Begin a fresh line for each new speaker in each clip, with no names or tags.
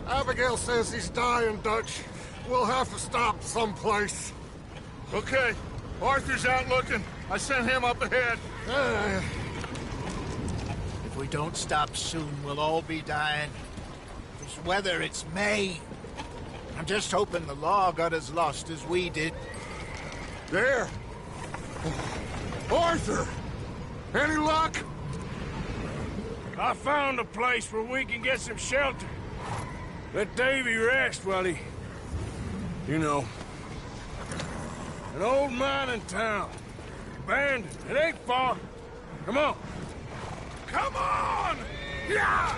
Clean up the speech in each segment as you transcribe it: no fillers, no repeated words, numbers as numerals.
Abigail says he's dying, Dutch. We'll have to stop someplace.
Okay. Arthur's out looking. I sent him up ahead.
If we don't stop soon, we'll all be dying. This weather, it's May. I'm just hoping the law got as lost as we did.
There! Arthur! Any luck?
I found a place where we can get some shelter. Let Davy rest while he... You know. An old mining town. Abandoned. It ain't far. Come on. Come on! Yeah!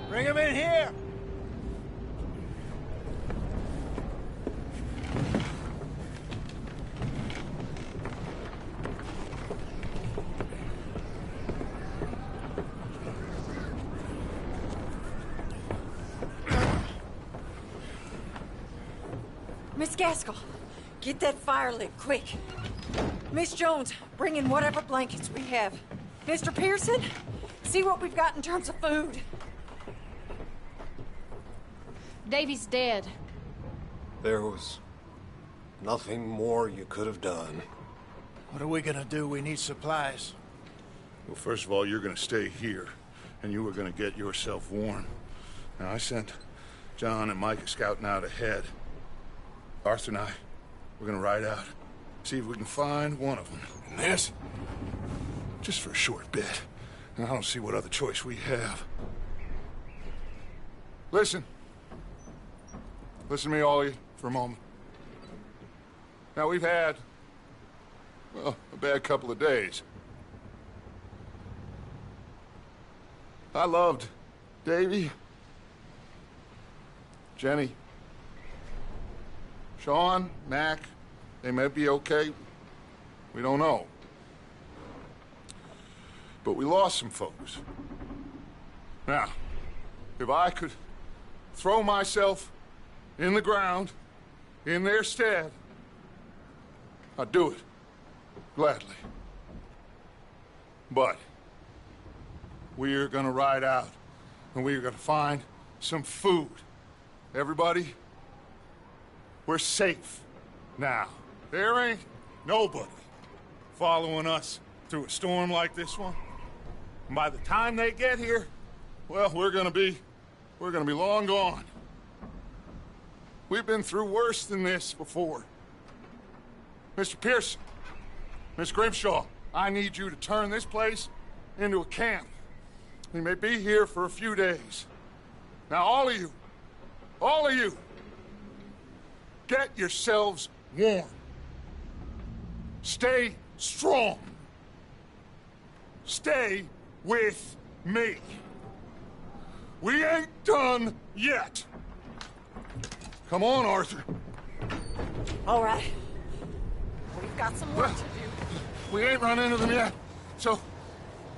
Bring him in here!
Miss Gaskell, get that fire lit, quick. Miss Jones, bring in whatever blankets we have. Mr. Pearson, see what we've got in terms of food.
Davy's dead.
There was nothing more you could have done.
What are we gonna do? We need supplies.
Well, first of all, you're gonna stay here, and you were gonna get yourself warm. Now, I sent John and Micah scouting out ahead. Arthur and I, we're gonna ride out, see if we can find one of them. And this, just for a short bit. And I don't see what other choice we have. Listen. Listen to me, all of you, for a moment. Now, we've had, well, a bad couple of days. I loved Davy, Jenny, Sean, Mac. They may be okay. We don't know. But we lost some folks. Now, if I could throw myself in the ground, in their stead, I'd do it, gladly. But we're gonna ride out, and we're gonna find some food. Everybody, we're safe now. There ain't nobody following us through a storm like this one. And by the time they get here, well, we're gonna be long gone. We've been through worse than this before. Mr. Pearson, Miss Grimshaw, I need you to turn this place into a camp. We may be here for a few days. Now, all of you, get yourselves warm. Stay strong. Stay with me. We ain't done yet. Come on, Arthur.
All right. We've got some work to do.
We ain't run into them yet, so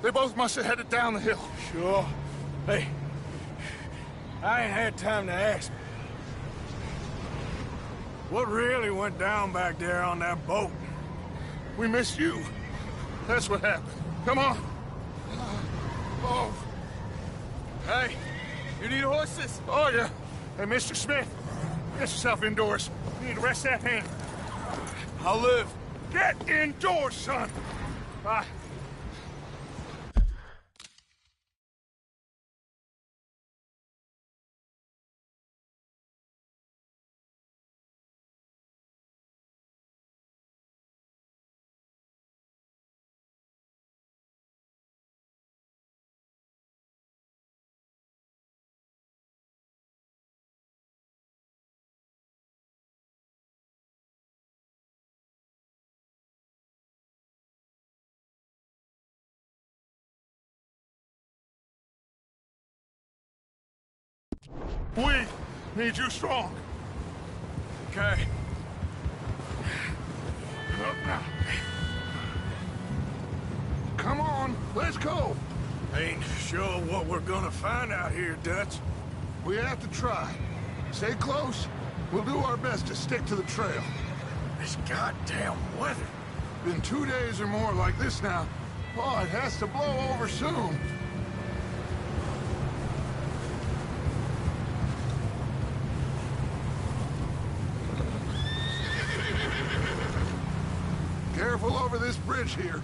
they both must have headed down the hill.
Sure. Hey, I ain't had time to ask. What really went down back there on that boat?
We missed you. That's what happened. Come on. Oh.
Hey, you need horses?
Oh, yeah. Hey, Mr. Smith, get yourself indoors. You need to rest that hand.
I'll live.
Get indoors, son. Bye. We need you strong.
Okay.
Come on, let's go.
Ain't sure what we're gonna find out here, Dutch.
We have to try. Stay close. We'll do our best to stick to the trail.
This goddamn weather.
Been 2 days or more like this now. Oh, it has to blow over soon. Careful over this bridge here.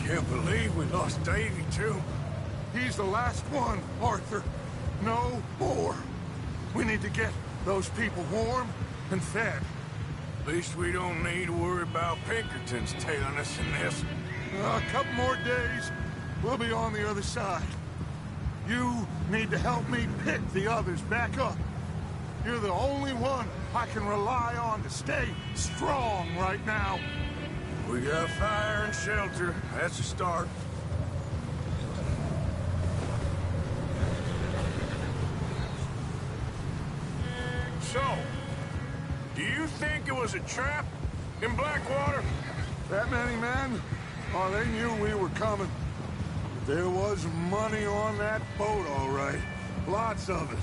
Can't believe we lost Davy, too.
He's the last one, Arthur. No more. We need to get those people warm and fed.
At least we don't need to worry about Pinkertons tailing us in this.
A couple more days, we'll be on the other side. You need to help me pick the others back up. You're the only one I can rely on to stay strong right now.
We got fire and shelter. That's a start. So, do you think it was a trap in Blackwater?
That many men? Oh, they knew we were coming. There was money on that boat, all right. Lots of it.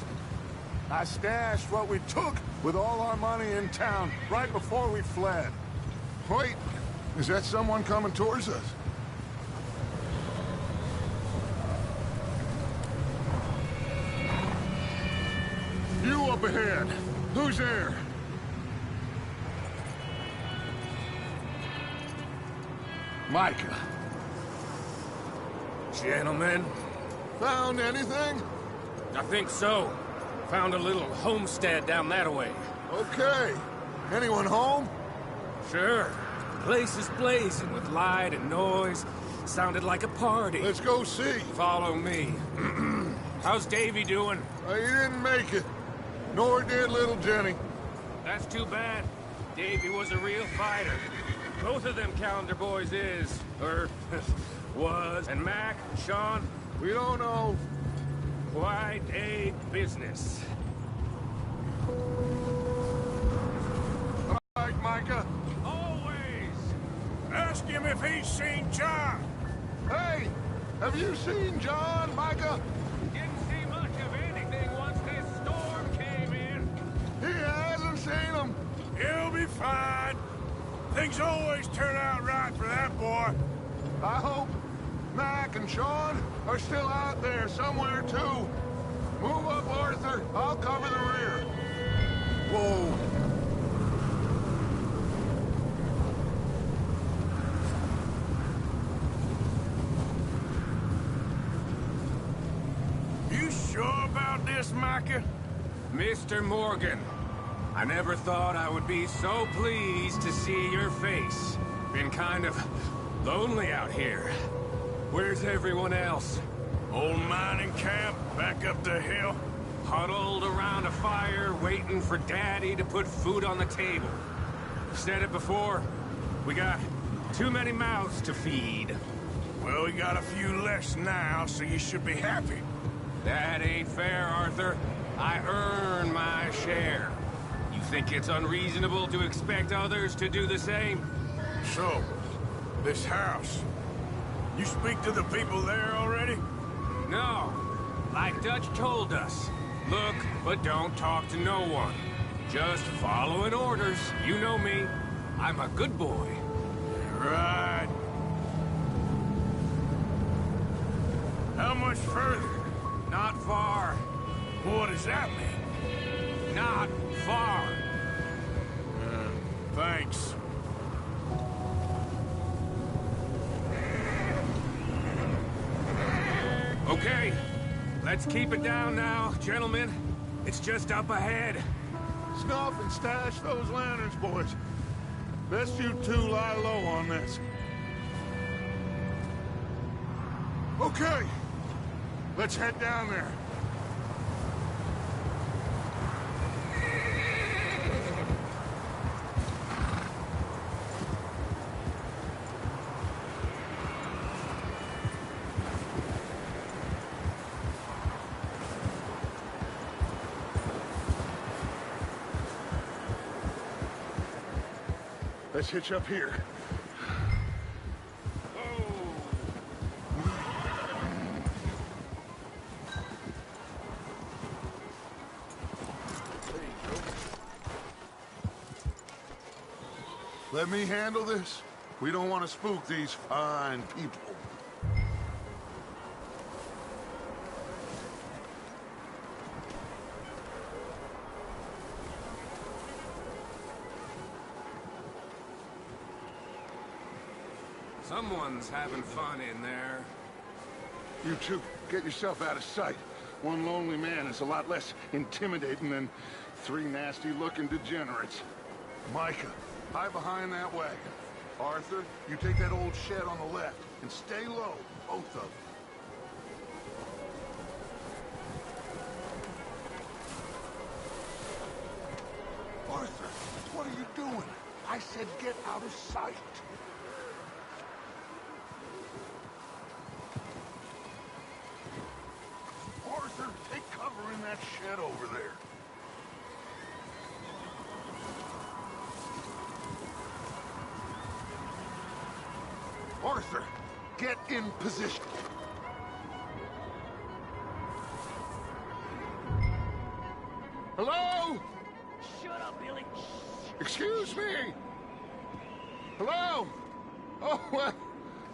I stashed what we took with all our money in town right before we fled. Wait, is that someone coming towards us? You up ahead. Who's there? Micah.
Gentlemen,
Found anything?
I think so. Found a little homestead down that way.
Okay. Anyone home?
Sure. Place is blazing with light and noise. Sounded like a party.
Let's go see.
Follow me. How's Davy doing?
He didn't make it. Nor did little Jenny.
That's too bad. Davy was a real fighter. Both of them Calendar boys is, or was. And Mac, Sean,
We don't know.
quite a business.
All right, Micah.
Always.
Ask him if he's seen John.
Hey, have you seen John, Micah?
Didn't see much of anything once this storm came in.
He hasn't seen him.
He'll be fine. Things always turn out right for that boy.
I hope Mac and Sean are still out there somewhere, too. Move up, Arthur. I'll cover the rear. Whoa.
You sure about this, Micah?
Mr. Morgan, I never thought I would be so pleased to see your face. Been kind of lonely out here. Where's everyone else?
Old mining camp back up the hill.
Huddled around a fire, waiting for Daddy to put food on the table. Said it before, we got too many mouths to feed.
Well, we got a few less now, so you should be happy.
That ain't fair, Arthur. I earn my share. You think it's unreasonable to expect others to do the same?
So, this house. You speak to the people there already?
No. Like Dutch told us. Look, but don't talk to no one. Just following orders. You know me. I'm a good boy.
Right. How much further?
Not far.
What does that mean?
Not far.
Thanks.
Okay. Let's keep it down now, gentlemen. It's just up ahead.
Snuff and stash those lanterns, boys. Best you two lie low on this. Okay. Let's head down there. Let's hitch up here. Let me handle this. We don't want to spook these fine people.
Someone's having fun in there.
You two, get yourself out of sight. One lonely man is a lot less intimidating than three nasty-looking degenerates. Micah, hide behind that wagon. Arthur, you take that old shed on the left, and stay low, both of you. Arthur, what are you doing? I said get out of sight. Arthur, take cover in that shed over there. Arthur, get in position. Hello?
Shut up, Billy.
Excuse me? Hello? Oh, well,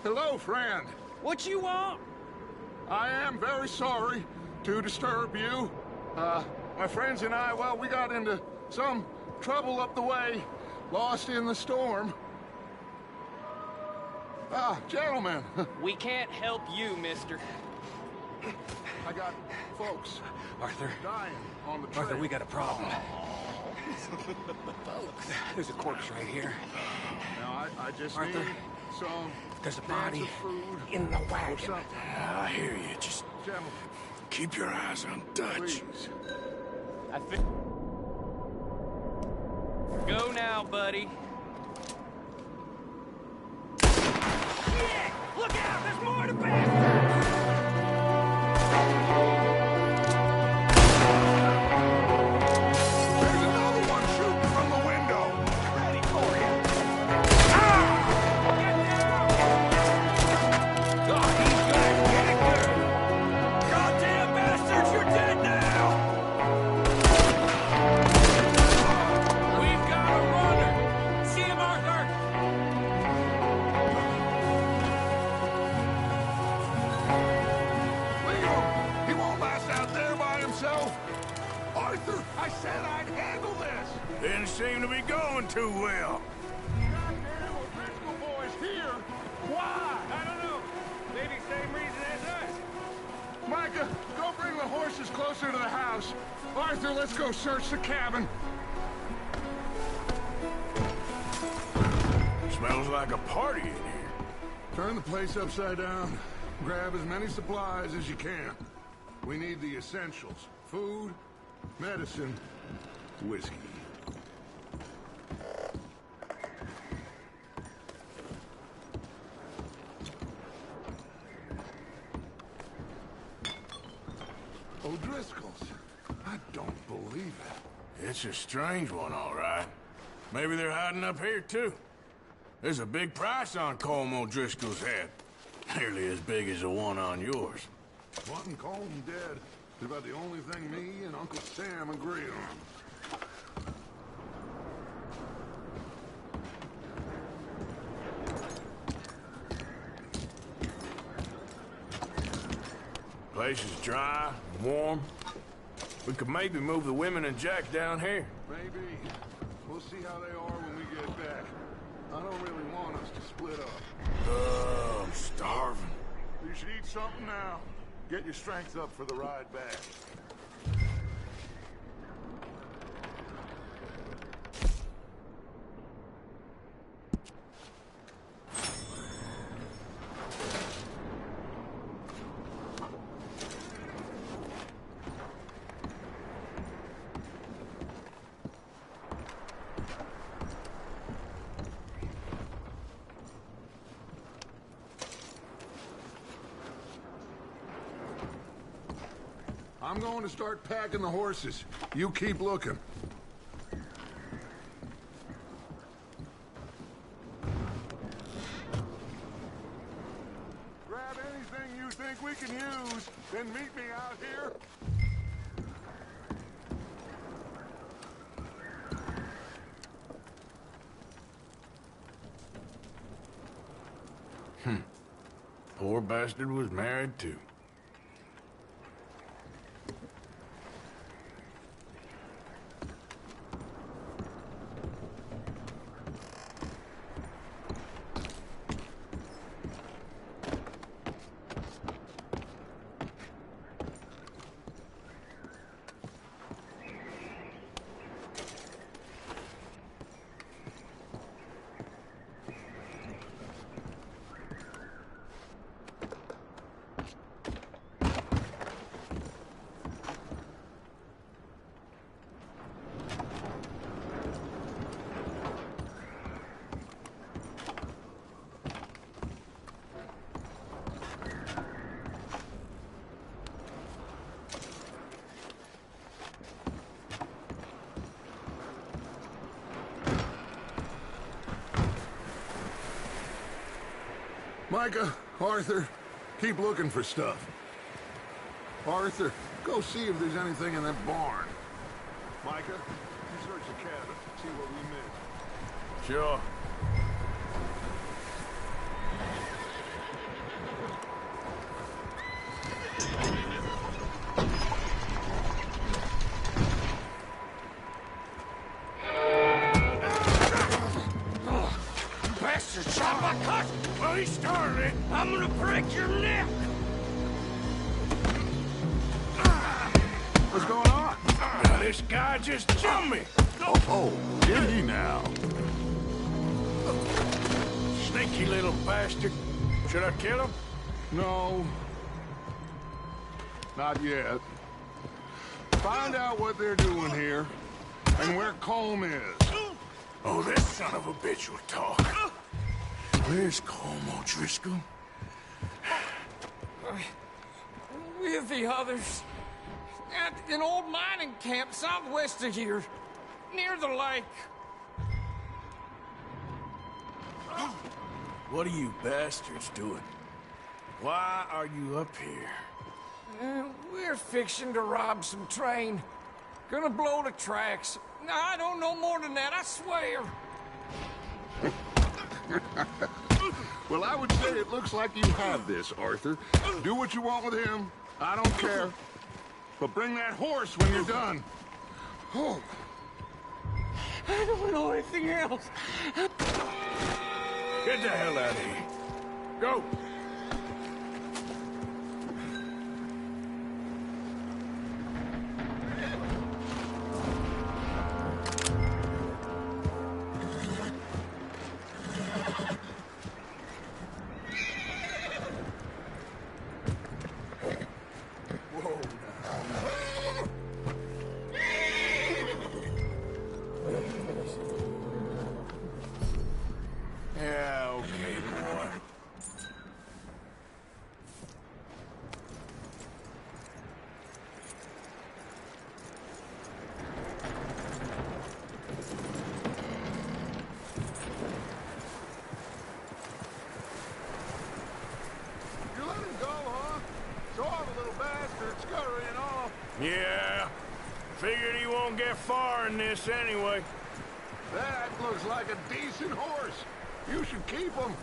hello, friend.
What you want?
I am very sorry to disturb you. My friends and I, well, we got into some trouble up the way, lost in the storm. Gentlemen.
We can't help you, mister.
I got folks
Arthur.
dying on the trail.
Arthur, we got a problem. There's a corpse right here.
Now, I just
Arthur,
need some
there's a
cans
body
of food
in the
or
wagon.
something.
I hear you. Just
Gentlemen,
keep your eyes on Dutch.
please.
I think. Go now, buddy. Shit! Look out! There's more to bastard!
There's another one shooting from the window.
Ready for him.
Oh, he's gonna get it good. Goddamn bastards, you're dead now.
We've got a runner! See him, Arthur!
Leave him. He won't last out there by himself. Arthur, I said I'd handle this.
Didn't seem to be going too well.
Goddamn O'Driscoll boys here. Why?
I don't know. Maybe same reason as us.
Micah, go bring the horses closer to the house. Arthur, let's go search the cabin.
Smells like a party in here.
Turn the place upside down. Grab as many supplies as you can. We need the essentials. Food, medicine, whiskey. O'Driscoll's. I don't believe it.
It's a strange one, all right. Maybe they're hiding up here, too. There's a big price on Colm O'Driscoll's head. Nearly as big as the one on yours.
Wanting Colm dead is about the only thing me and Uncle Sam agree on.
Place is dry, warm. We could maybe move the women and Jack down here.
Maybe. We'll see how they are when we get back. I don't really want us to split up.
I'm starving.
You should eat something now. Get your strength up for the ride back. I'm going to start packing the horses. You keep looking. think we can use, then meet me out here.
Poor bastard was married too.
Micah, Arthur, keep looking for stuff. Arthur, go see if there's anything in that barn. Micah, you search the cabin, see what we missed.
Sure.
Bastard shot my cousin! Well, he started it. I'm gonna break your neck!
What's going on?
This guy just jumped me!
Oh, did he now?
Sneaky little bastard. Should I kill him?
No. Not yet. Find out what they're doing here, and where Colm is.
Oh, this son of a bitch will talk. Where's Colm O'Driscoll?
With the others. At an old mining camp southwest of here. Near the lake.
What are you bastards doing? Why are you up here?
We're fixing to rob some train. Gonna blow the tracks. I don't know more than that, I swear.
Well, I would say it looks like you have this, Arthur. Do what you want with him. I don't care. But bring that horse when you're done. Oh.
I don't know anything else.
Get the hell out of here. Go! Yeah, okay, boy.
You let him go, huh? Saw the little bastard scurrying off.
Yeah. Figured he won't get far in this anyway.
That looks like a decent horse. You should keep him.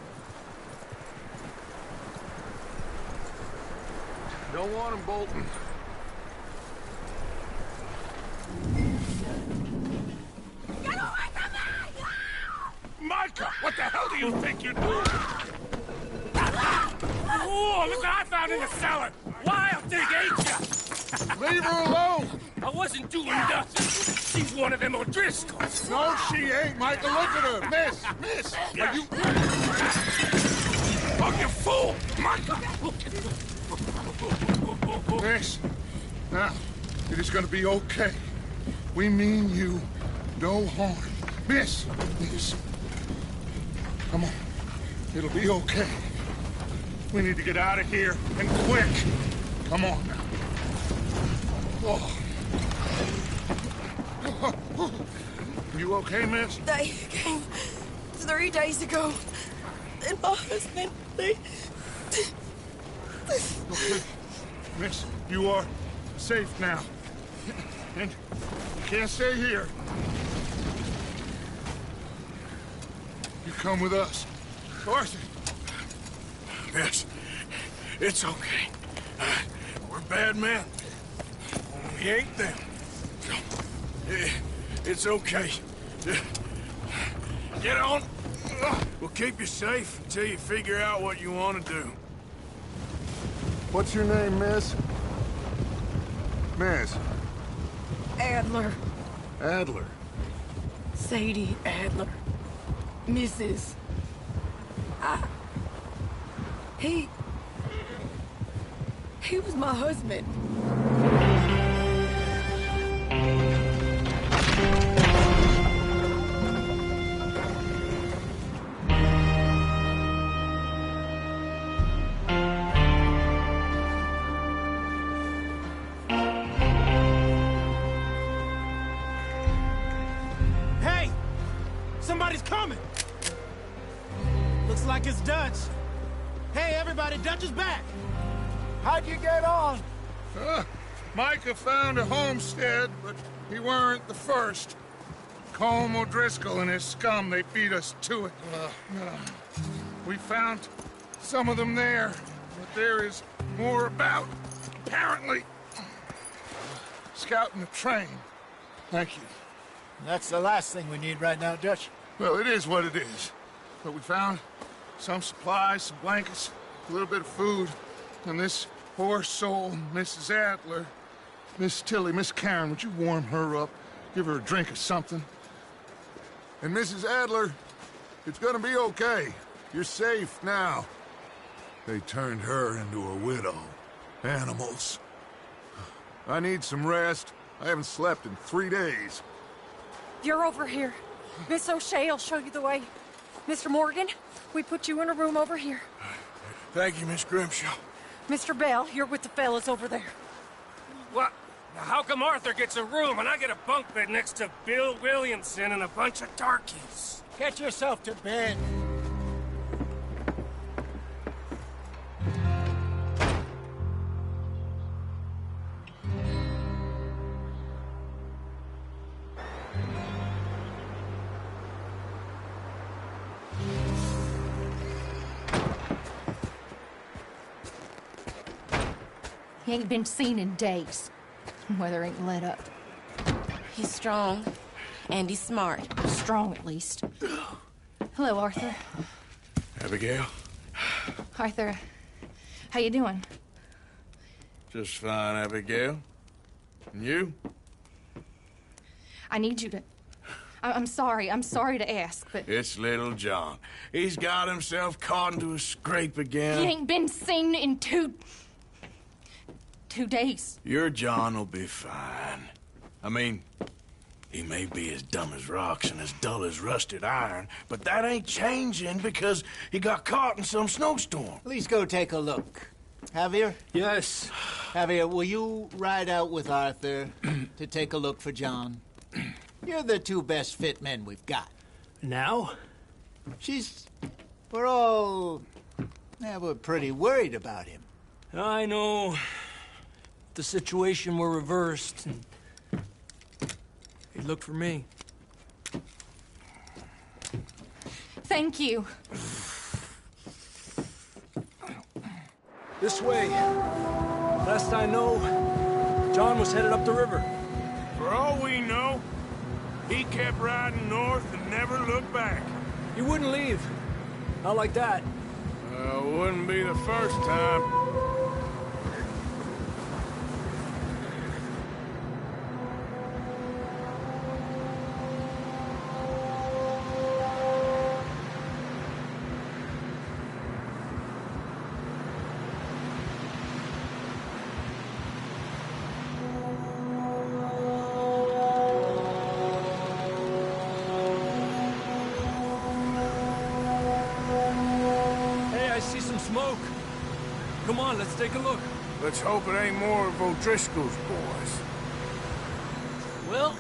Don't want him bolting.
Get away from me!
Micah, what the hell do you think you're doing?
Oh, look what I found in the cellar! Wild thing, ain't ya?
Leave her alone.
I wasn't doing nothing. She's one of them O'Driscolls.
No, she ain't, Micah. Look at her. Miss. Are you...
Oh, you fool! Micah!
Miss. Now, it is gonna be okay. We mean you no harm. Miss. Come on. It'll be okay. We need to get out of here, and quick. Come on now. Oh. You okay, miss?
They came 3 days ago. And my husband,
Okay. Miss, you are safe now. And you can't stay here. You come with us. Arthur.
Yes, it's okay. We're bad men. We ain't them. It's okay. Get on. We'll keep you safe until you figure out what you want to do.
What's your name, miss? Miss.
Adler.
Adler.
Sadie Adler. Mrs. He was my husband.
Hey! Somebody's coming! Looks like it's Dutch. Hey, everybody, Dutch is back!
How'd you get on?
Micah found a homestead, but he weren't the first. Colm O'Driscoll and his scum, they beat us to it. We found some of them there, but there is more about, apparently. Scouting the train. Thank you.
That's the last thing we need right now, Dutch.
Well, it is what it is. But we found some supplies, some blankets, a little bit of food, and this poor soul, Mrs. Adler, Miss Tilly, Miss Karen, would you warm her up? Give her a drink or something? And Mrs. Adler, it's gonna be okay. You're safe now. They turned her into a widow. Animals. I need some rest. I haven't slept in 3 days.
You're over here. Miss O'Shea will show you the way. Mr. Morgan, we put you in a room over here.
Thank you, Miss Grimshaw.
Mr. Bell, you're with the fellas over there.
What? Now, how come Arthur gets a room and I get a bunk bed next to Bill Williamson and a bunch of darkies?
Get yourself to bed.
He ain't been seen in days. Weather ain't let up.
He's strong, and he's smart.
Strong, at least. Hello, Arthur.
Abigail?
Arthur, how you doing?
Just fine, Abigail. And you?
I need you to... I'm sorry to ask, but...
It's little John. He's got himself caught into a scrape again.
He ain't been seen in 2 days.
Your John will be fine. I mean, he may be as dumb as rocks and as dull as rusted iron, but that ain't changing because he got caught in some snowstorm.
Please go take a look. Javier?
Yes.
Javier, will you ride out with Arthur to take a look for John? You're the 2 best fit men we've got.
Now?
We're pretty worried about him.
I know. The situation were reversed, and he'd look for me.
Thank you.
This way. Last I know, John was headed up the river.
For all we know, he kept riding north and never looked back.
He wouldn't leave. Not like that.
Wouldn't be the first time.
Smoke. Come on, let's take a look.
Let's hope it ain't more of O'Driscoll's boys.
Well,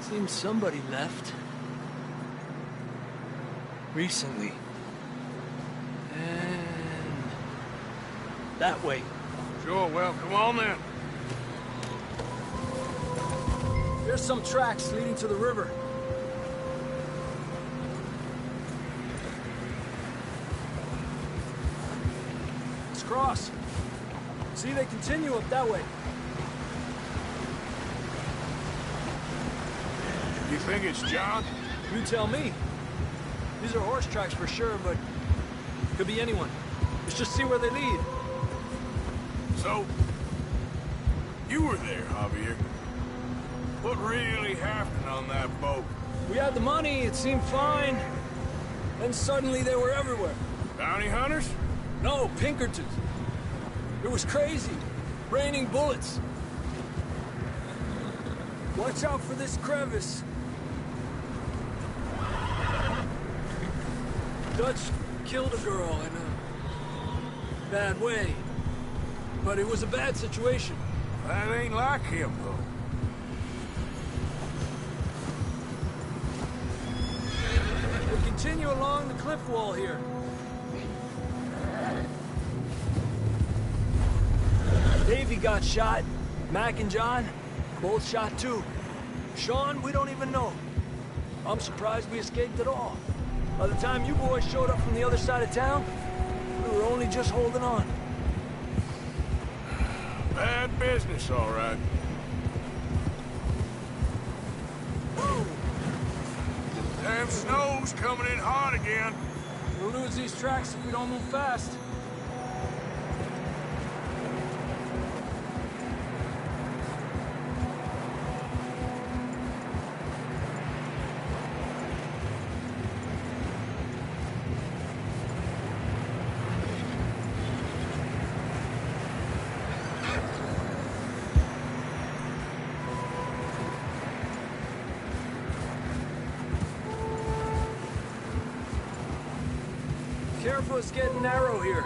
seems somebody left. Recently. And... that way.
Sure, well, come on then.
There's some tracks leading to the river. Let's cross. See, they continue up that way.
You think it's John?
You tell me. These are horse tracks for sure, but could be anyone. Let's just see where they lead.
So, you were there, Javier. What really happened on that boat?
We had the money, it seemed fine. Then suddenly they were everywhere.
Bounty hunters?
No, Pinkertons. It was crazy. Raining bullets. Watch out for this crevice. Dutch killed a girl in a bad way. But it was a bad situation.
That ain't like him, though.
We'll continue along the cliff wall here. Davey got shot. Mac and John, both shot too. Sean, we don't even know. I'm surprised we escaped at all. By the time you boys showed up from the other side of town, we were only just holding on.
Bad business, all right. Damn snow's coming in hot again.
We'll lose these tracks if we don't move fast. Careful, it's getting narrow here.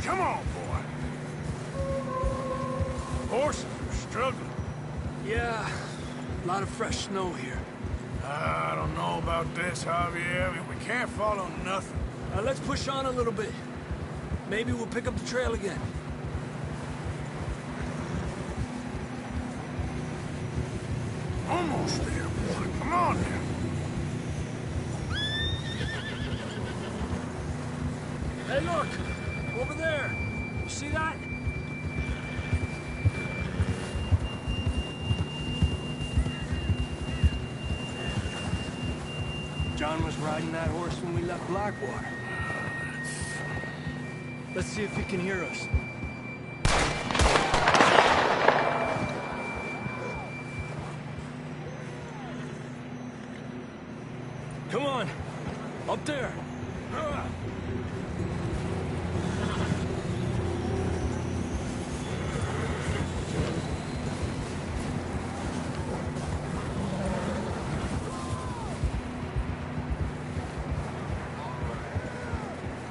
Come on, boy. Horses are struggling.
Yeah, a lot of fresh snow here.
I don't know about this, Javier. I mean, we can't follow nothing.
Let's push on a little bit. Maybe we'll pick up the trail again.
Almost there, boy. Come on now.
Hey, look! Over there! You see that? John was riding that horse when we left Blackwater. Let's see if he can hear us. Come on! Up there!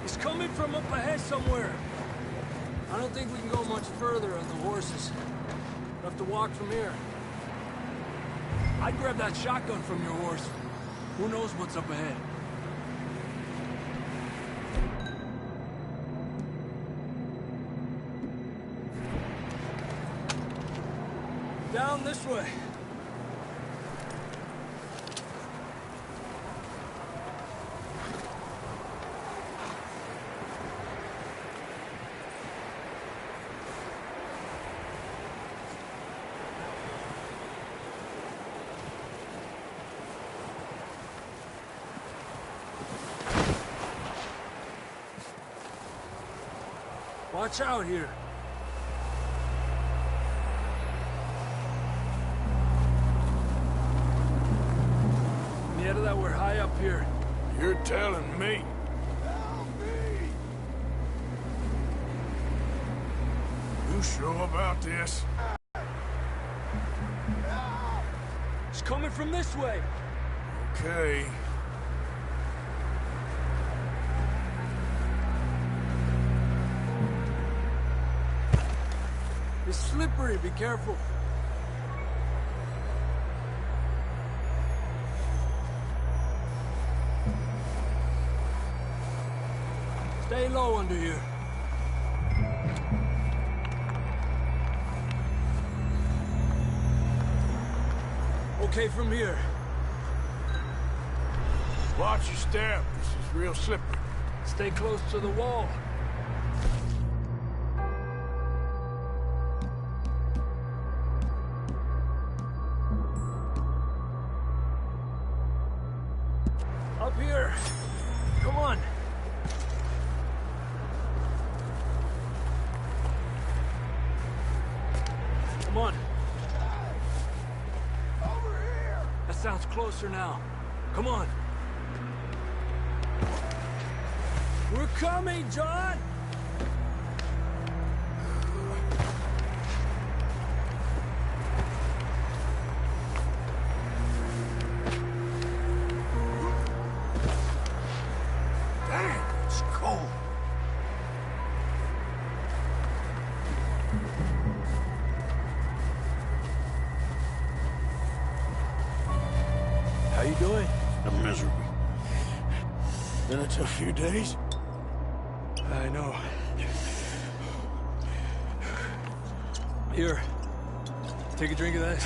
It's coming from up ahead somewhere. I don't think we can go much further on the horses. We'll have to walk from here. I'd grab that shotgun from your horse. Who knows what's up ahead? Down this way. Watch out here. Yeah, that we're high up here.
You're telling me. You sure about this?
It's coming from this way.
Okay.
It's slippery, be careful. Stay low under here. Okay from here.
Watch your step. This is real slippery.
Stay close to the wall. Up here. Come on. Come on. Over here. That sounds closer now. Come on. We're coming, John!
Damn, it's cold.
How you doing?
I'm miserable. Been a tough few days.
I know. Here. Take a drink of that.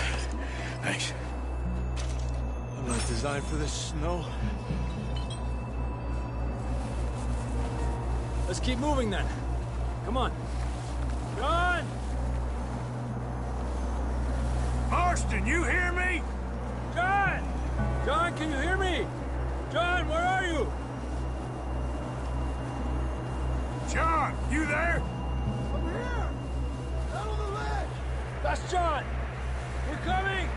Thanks.
I'm not designed for this snow. Let's keep moving then. Come on. John!
Marston, you hear me?
John! John, can you hear me? John, where are you?
John, you there?
I'm here! Down on the ledge! That's John! We're coming!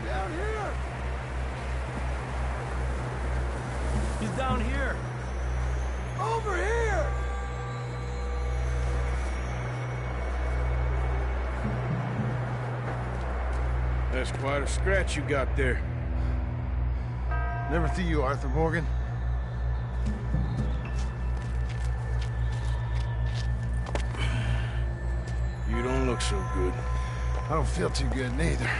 Down here! He's down here! Over here!
That's quite a scratch you got there.
Never threw you, Arthur Morgan.
You don't look so good.
I don't feel too good neither.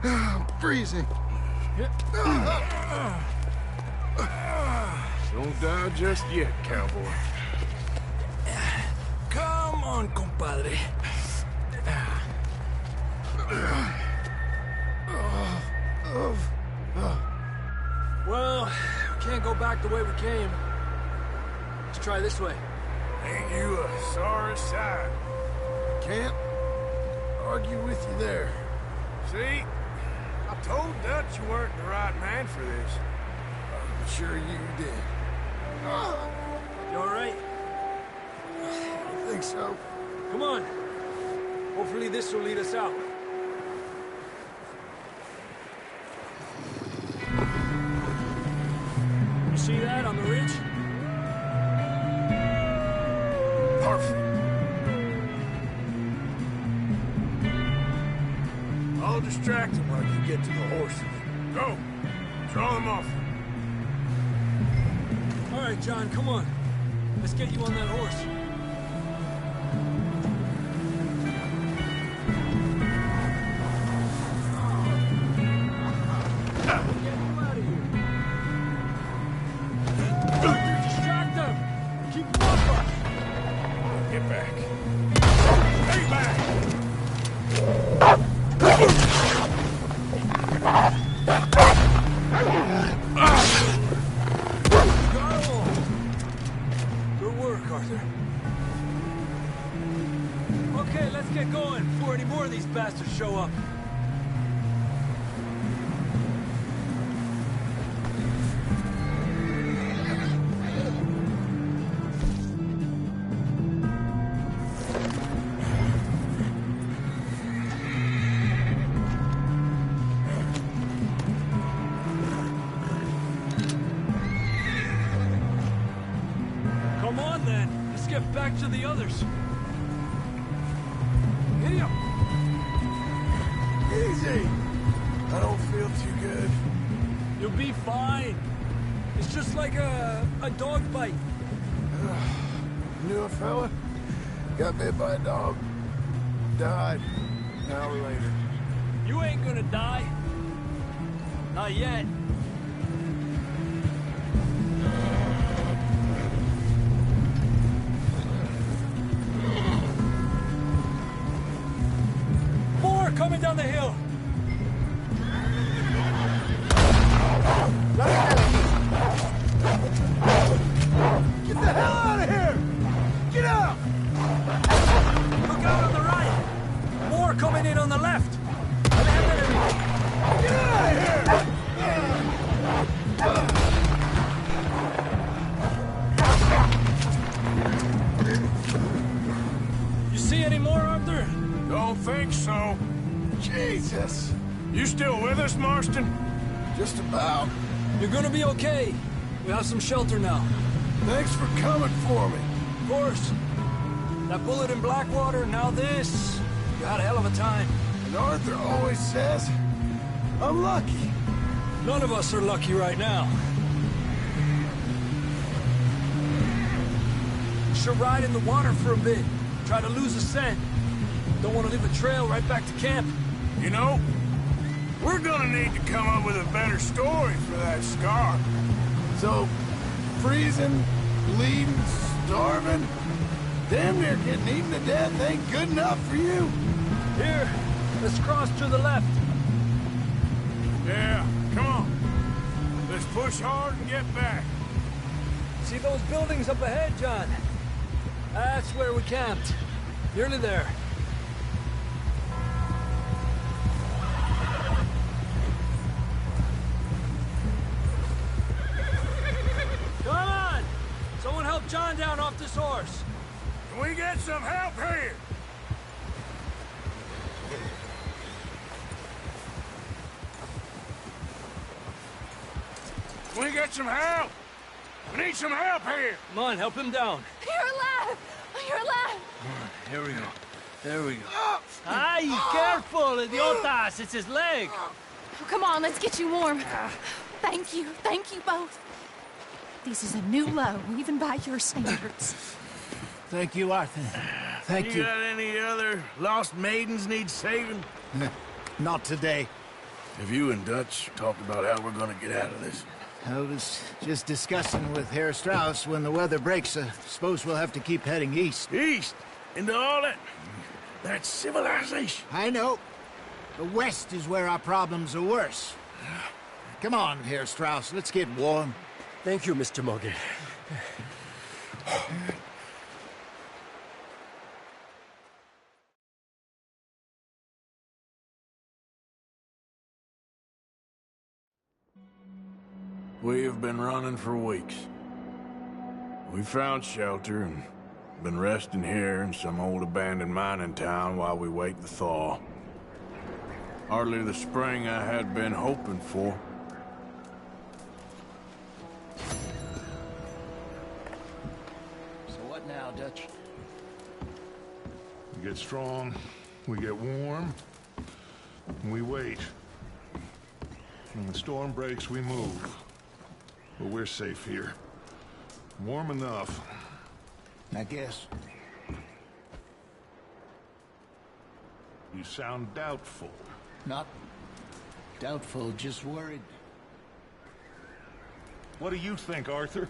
I'm freezing.
Don't die just yet, cowboy.
Come on, compadre. Well, we can't go back the way we came. Let's try this way.
Ain't you a sorry sight?
Can't argue with you there.
See? I told Dutch you weren't the right man for this.
I'm sure you did.
You all right?
I think so.
Come on. Hopefully this will lead us out. You see that on the ridge?
Perfect.
I'll distract him while you get to the horses. Go! Draw them off.
All right, John, come on. Let's get you on that horse. Distract them! Keep them off us!
Get back. Stay back!
Good work, Arthur. Okay, let's get going before any more of these bastards show up. Come on, then. Let's get back to the others. Giddy up.
Easy! I don't feel too good.
You'll be fine. It's just like a dog bite.
Knew a fella? Got bit by a dog. Died. An hour later.
You ain't gonna die. Not yet. down the hill.
Get the hell out of here! Get out!
Look out on the right. More coming in on the left.
Get out of here!
You see any more, Arthur?
Don't think so.
Jesus!
You still with us, Marston?
Just about.
You're gonna be okay. We have some shelter now.
Thanks for coming for me.
Of course. That bullet in Blackwater, now this. You had a hell of a time.
And Arthur always says, I'm lucky.
None of us are lucky right now. Should ride in the water for a bit. Try to lose a scent. Don't want to leave a trail right back to camp.
You know, we're gonna need to come up with a better story for that scar.
So, freezing, bleeding, starving, damn near getting eaten to death ain't good enough for you.
Here, let's cross to the left.
Yeah, come on. Let's push hard and get back.
See those buildings up ahead, John? That's where we camped. Nearly there. Come on! Someone help John down off this horse.
Can we get some help here? Can we get some help? We need some help here.
Come on, help him down.
You're alive! You're alive!
Here we go. There we go. Ay, careful, idiotas! It's his leg.
Oh, come on, let's get you warm. Thank you both. This is a new low, even by your standards.
Thank you, Arthur. Thank you.
got any other lost maidens need saving?
Not today.
Have you and Dutch talked about how we're gonna get out of this?
I was just discussing with Herr Strauss when the weather breaks. I suppose we'll have to keep heading east.
East? Into all that civilization?
I know. The west is where our problems are worse. Come on, Herr Strauss. Let's get warm.
Thank you, Mr. Morgan.
We have been running for weeks. We found shelter and been resting here in some old abandoned mining town while we wait the thaw. Hardly the spring I had been hoping for.
So what now, Dutch?
We get strong, we get warm, and we wait. When the storm breaks, we move. But we're safe here. Warm enough.
I guess.
You sound doubtful.
Not doubtful, just worried.
What do you think, Arthur?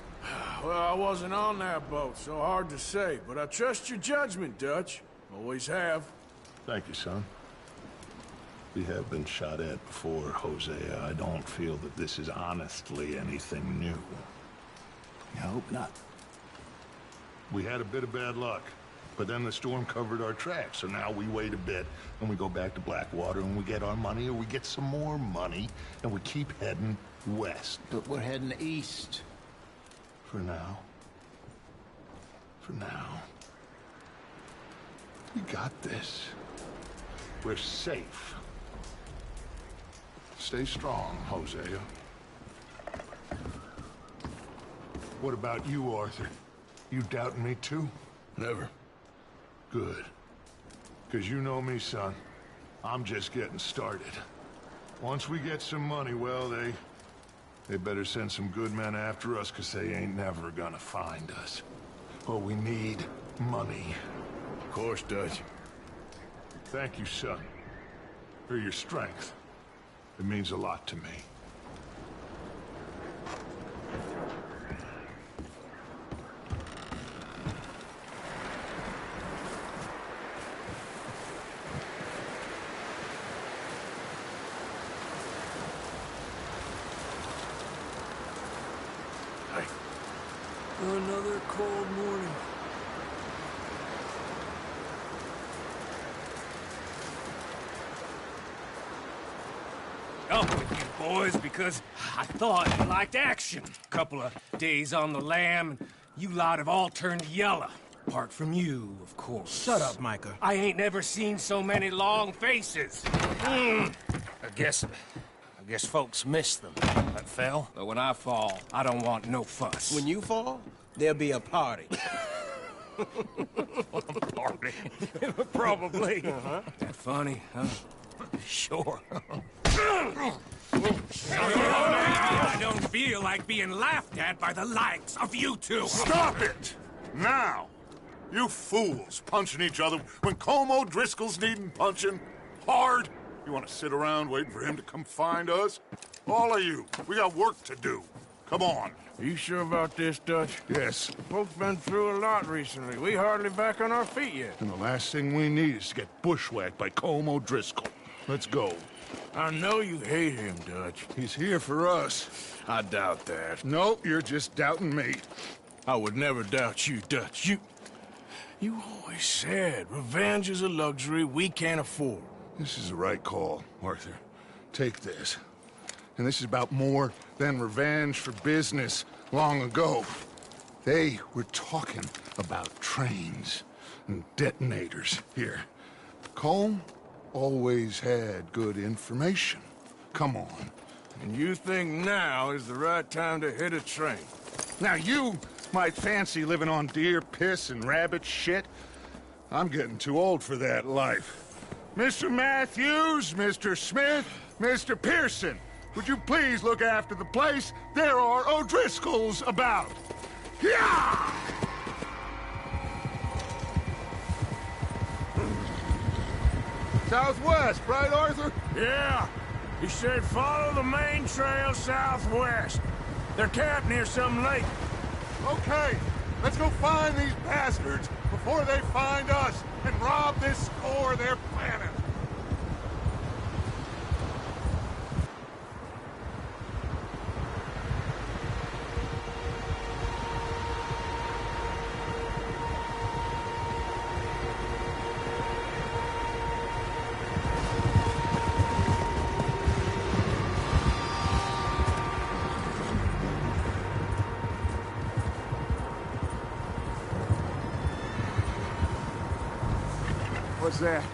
Well, I wasn't on that boat, so hard to say, but I trust your judgment, Dutch. Always have.
Thank you, son. We have been shot at before, Hosea. I don't feel that this is honestly anything new.
I hope not.
We had a bit of bad luck, but then the storm covered our tracks, so now we wait a bit, and we go back to Blackwater, and we get our money, or we get some more money, and we keep heading west.
But we're heading east.
For now. For now. We got this. We're safe. Stay strong, Hosea. What about you, Arthur? You doubting me too?
Never.
Good. Because you know me, son. I'm just getting started. Once we get some money, well, they better send some good men after us, because they ain't never gonna find us. But we need money.
Of course, Dutch.
Thank you, son. For your strength. It means a lot to me.
another cold morning.
Up with you boys because I thought you liked action. Couple of days on the lam, and you lot have all turned yellow. Apart from you, of course.
Shut up, Micah.
I ain't never seen so many long faces. I guess folks miss them. That fell. But when I fall, I don't want no fuss.
When you fall, there'll be a party.
Party? Probably. That funny, huh? Sure. I don't feel like being laughed at by the likes of you two.
Stop it! Now! You fools punching each other when Colm O'Driscoll's needing punching hard. You want to sit around waiting for him to come find us? All of you, we got work to do. Come on.
Are you sure about this, Dutch?
Yes.
Folks been through a lot recently. We hardly back on our feet yet.
And the last thing we need is to get bushwhacked by Colm O'Driscoll. Let's go.
I know you hate him, Dutch.
He's here for us.
I doubt that.
No, you're just doubting me.
I would never doubt you, Dutch. You always said revenge is a luxury we can't afford.
This is the right call, Arthur. Take this. And this is about more than revenge for business long ago. They were talking about trains and detonators here. Colm always had good information. Come on.
And you think now is the right time to hit a train?
Now you might fancy living on deer piss and rabbit shit. I'm getting too old for that life. Mr. Matthews, Mr. Smith, Mr. Pearson, would you please look after the place? There are O'Driscolls about. Yeah! Southwest, right, Arthur?
Yeah. He said follow the main trail southwest. They're camped near some lake.
Okay, let's go find these bastards before they find us and rob this store they're planning. What's that?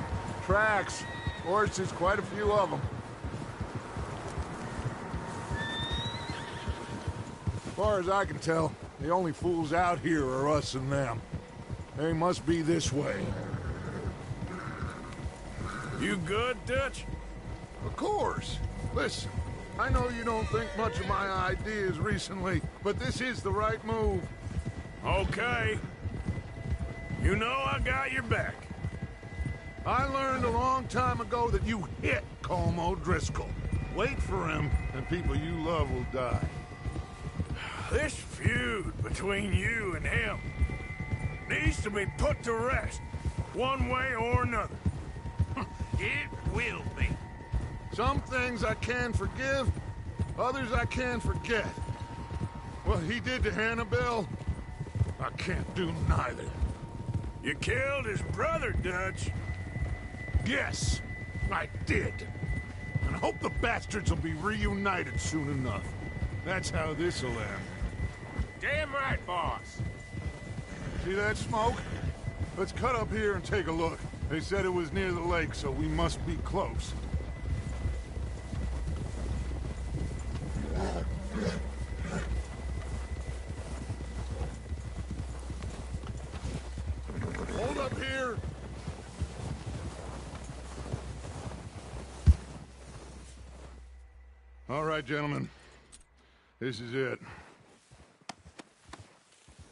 Tracks. Horses, quite a few of them. As far as I can tell, the only fools out here are us and them. They must be this way.
You good, Dutch?
Of course. Listen, I know you don't think much of my ideas recently, but this is the right move.
Okay. You know I got your back.
I learned a long time ago that you hit Colm O'Driscoll. Wait for him, and people you love will die.
This feud between you and him needs to be put to rest, one way or another.
It will be.
Some things I can forgive, others I can forget. What he did to Annabelle, I can't do neither.
You killed his brother, Dutch.
Yes, I did. And I hope the bastards will be reunited soon enough. That's how this'll end.
Damn right, boss.
See that smoke? Let's cut up here and take a look. They said it was near the lake, so we must be close. Hold up here! All right, gentlemen. This is it.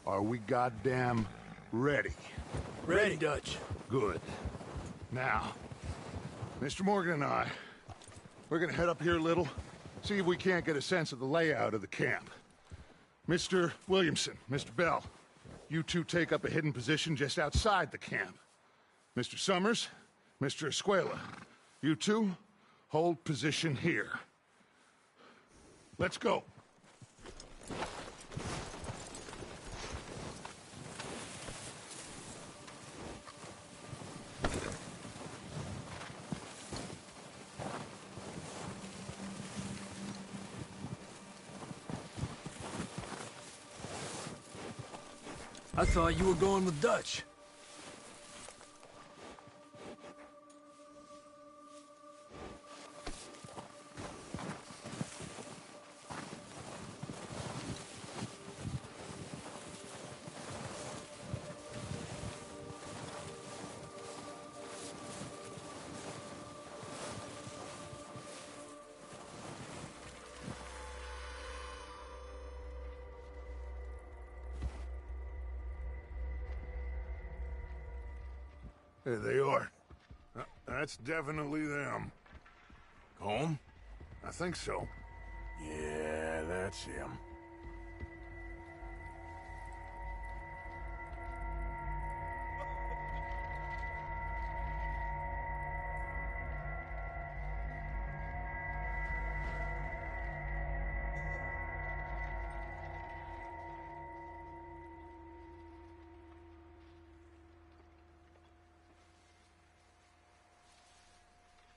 Are we goddamn ready?
Ready, Dutch.
Good. Now, Mr. Morgan and I, we're gonna head up here a little, see if we can't get a sense of the layout of the camp. Mr. Williamson, Mr. Bell, you two take up a hidden position just outside the camp. Mr. Summers, Mr. Escuela, you two hold position here. Let's go.
I thought you were going with Dutch.
There they are. That's definitely them.
Home?
I think so.
Yeah, that's him.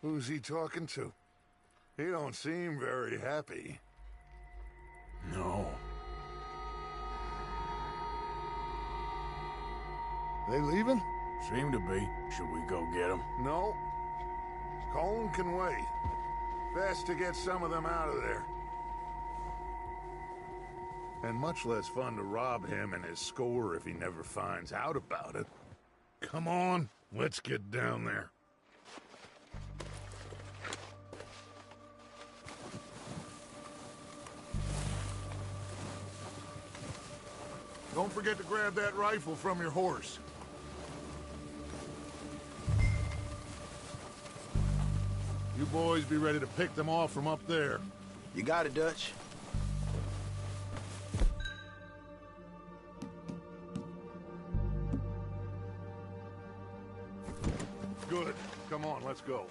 Who's he talking to? He don't seem very happy.
No.
They leaving?
Seem to be. Should we go get them?
No. Colin can wait. Best to get some of them out of there. And much less fun to rob him and his score if he never finds out about it. Come on, let's get down there. Don't forget to grab that rifle from your horse. You boys be ready to pick them off from up there.
You got it, Dutch.
Good. Come on, let's go.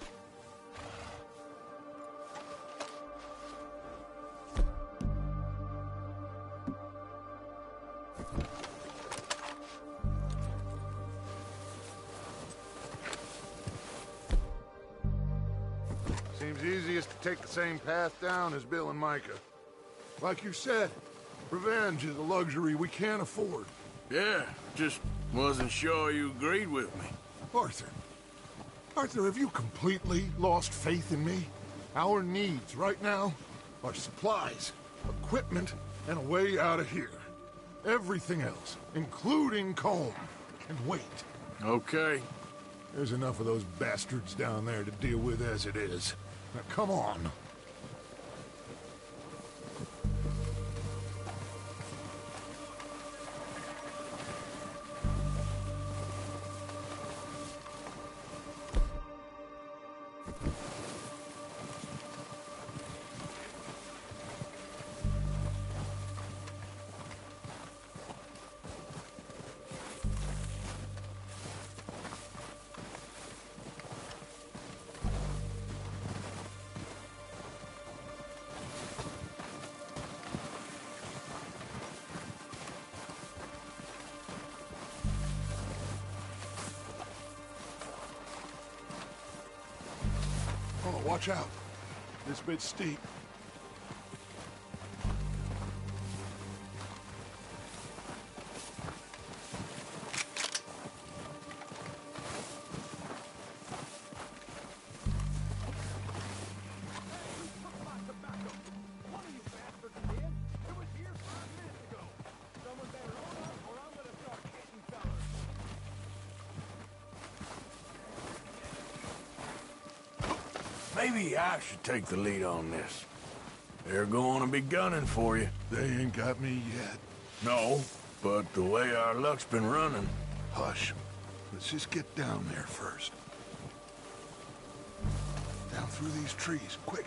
Seems easiest to take the same path down as Bill and Micah. Like you said, revenge is a luxury we can't afford.
Yeah, just wasn't sure you agreed with me.
Arthur. Arthur, have you completely lost faith in me? Our needs right now are supplies, equipment, and a way out of here. Everything else, including Colm, can wait.
Okay.
There's enough of those bastards down there to deal with as it is. Now, come on. Oh, watch out. This bit's steep.
Maybe I should take the lead on this. They're going to be gunning for you.
They ain't got me yet.
No, but the way our luck's been running...
Hush. Let's just get down there first. Down through these trees, quick.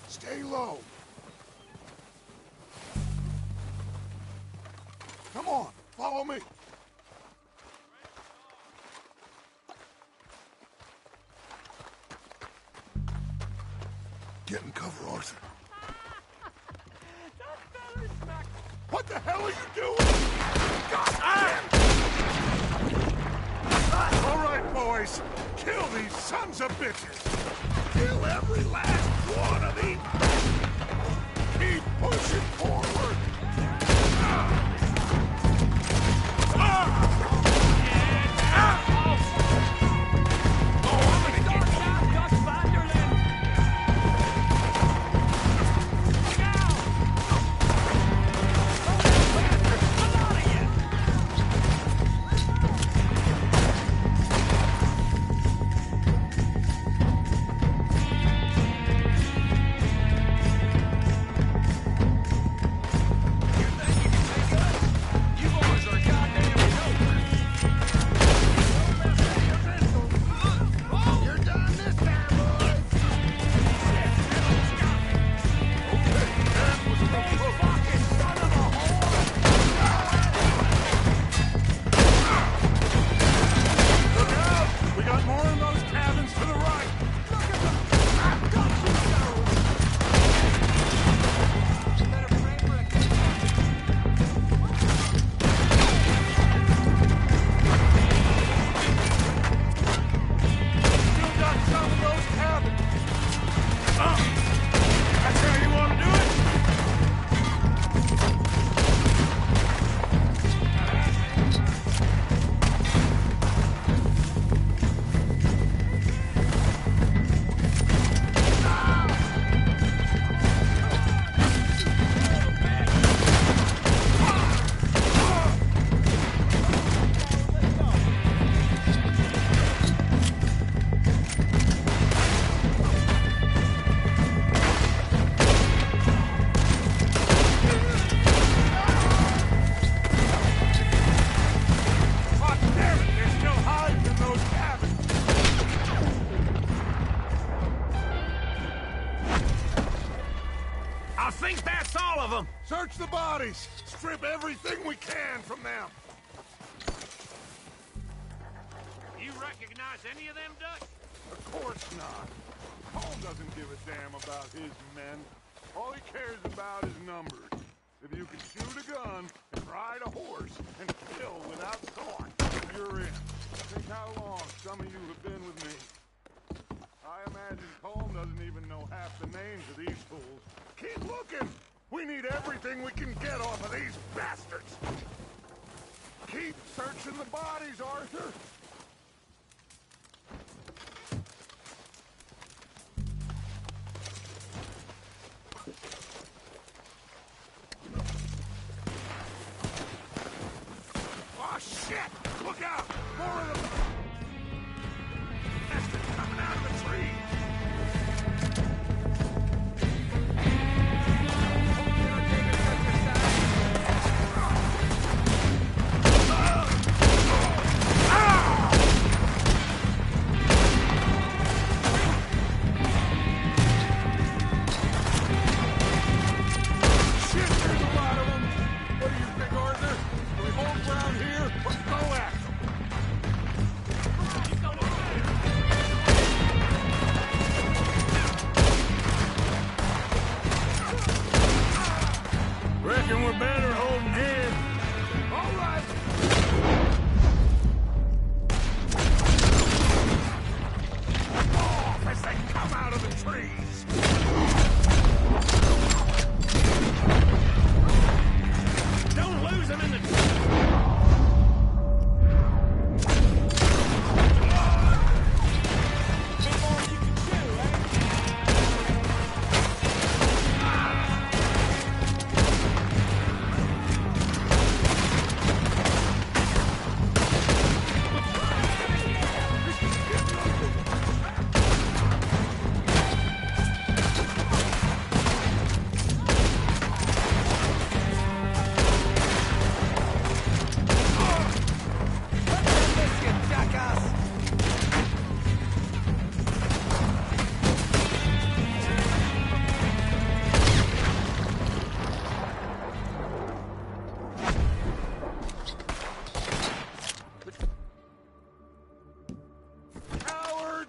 Stay low. Come on, follow me. Get in cover, Arthur. What the hell are you doing? God damn! boys! Kill these sons of bitches! Kill every last one of these! Keep pushing forward! Search the bodies! Strip everything we can from them!
You recognize any of them, Dutch?
Of course not. Cole doesn't give a damn about his men. All he cares about is numbers. If you can shoot a gun and ride a horse and kill without thought, you're in. Think how long some of you have been with me. I imagine Cole doesn't even know half the names of these fools. Keep looking! We need everything we can get off of these bastards! Keep searching the bodies, Arthur! Oh, shit! Look out! More of them! Bastards coming out of the trees!
Reckon we're better holding here.
All right. Off as they come out of the trees.
Don't lose them in the...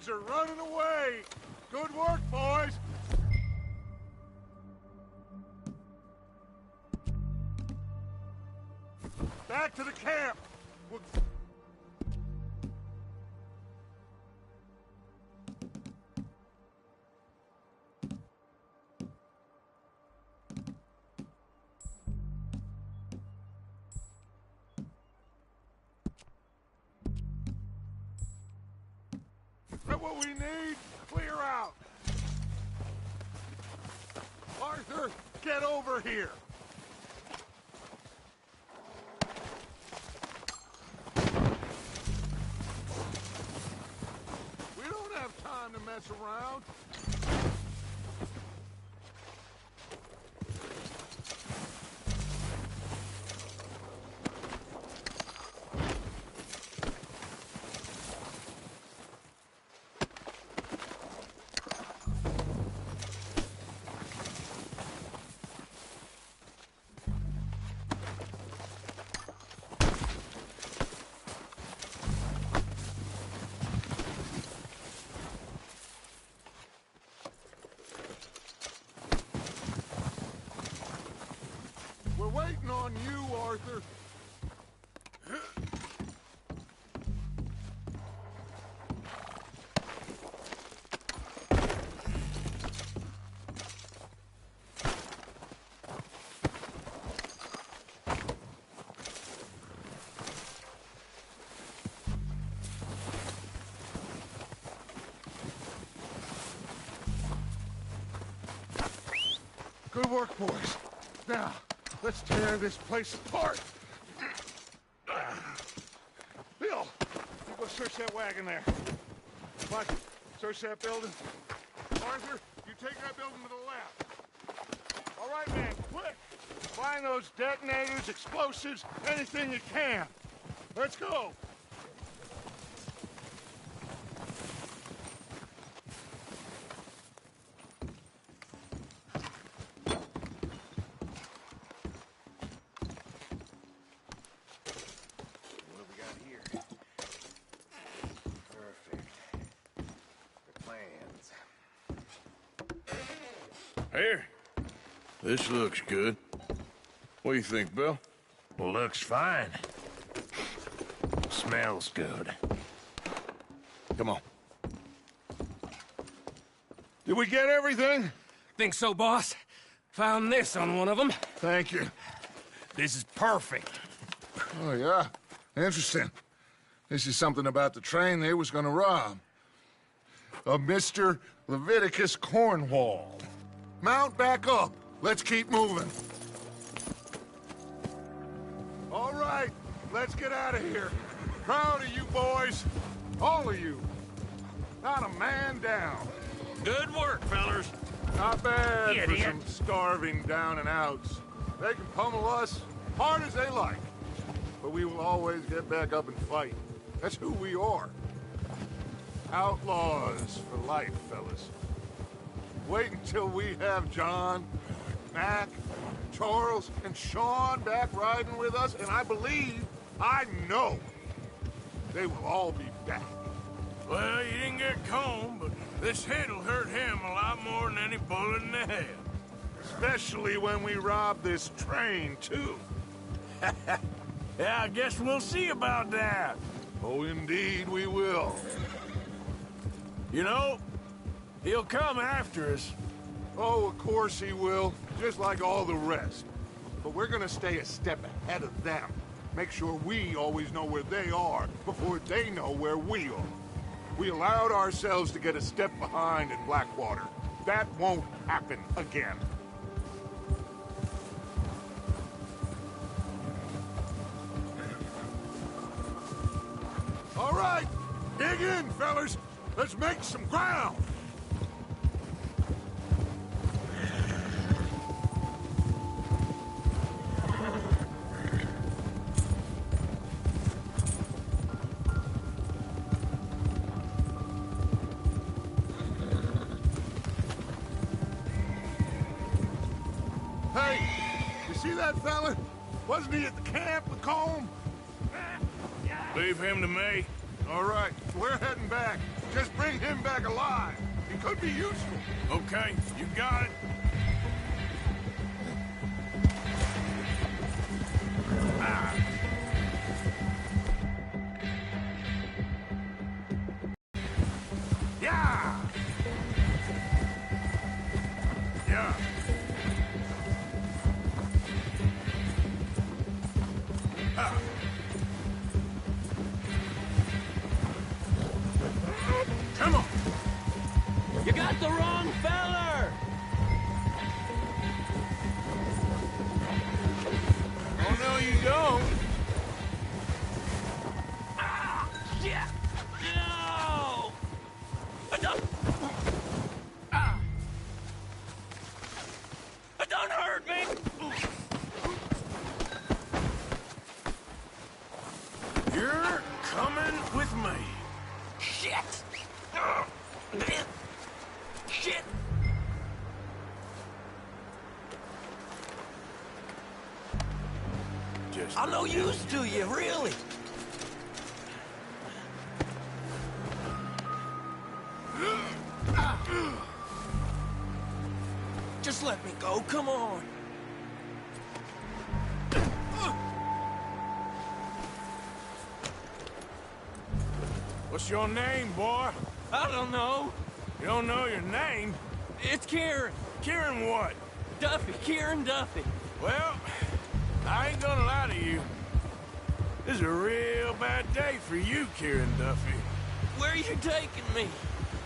Are running away. Good work, boys. Back to the camp. what we need. Clear out. Arthur, get over here. We don't have time to mess around. We're waiting on you, Arthur. Good work, boys. Now, let's tear this place apart. Bill, you go search that wagon there. Mike, search that building. Arthur, you take that building to the left. All right, man, quick. Find those detonators, explosives, anything you can. Let's go.
Here. This looks good. What do you think, Bill?
Looks fine. Smells good.
Come on.
Did we get everything?
Think so, boss? Found this on one of them.
Thank you.
This is perfect.
Oh, yeah? Interesting. This is something about the train they was gonna rob. Of Mr. Leviticus Cornwall. Mount back up. Let's keep moving. All right, let's get out of here. Proud of you boys. All of you. Not a man down.
Good work, fellers.
Not bad for
Idiot.
some starving down and outs. They can pummel us hard as they like. But we will always get back up and fight. That's who we are. Outlaws for life, fellas. Wait until we have John, Mac, Charles, and Sean back riding with us, and I know, they will all be back.
Well, you didn't get Combe, but this hit'll hurt him a lot more than any bullet in the head.
Especially when we rob this train, too.
Yeah, I guess we'll see about that.
Oh, indeed we will.
You know, he'll come after us.
Oh, of course he will, just like all the rest. But we're gonna stay a step ahead of them. Make sure we always know where they are before they know where we are. We allowed ourselves to get a step behind in Blackwater. That won't happen again. All right, dig in, fellas. Let's make some ground. Hey, you see that fella? Wasn't he at the camp with Combe?
Leave him to me.
All right, we're heading back. Just bring him back alive. He could be useful.
Okay, you got it.
Yeah! Yeah.
Come on. with me.
Shit! Shit!
Just
I'm no use to you, really. Just let me go, come on.
What's your name, boy?
I don't know.
You don't know your name?
It's Kieran.
Kieran what?
Duffy, Kieran Duffy.
Well, I ain't gonna lie to you. This is a real bad day for you, Kieran Duffy.
Where are you taking me?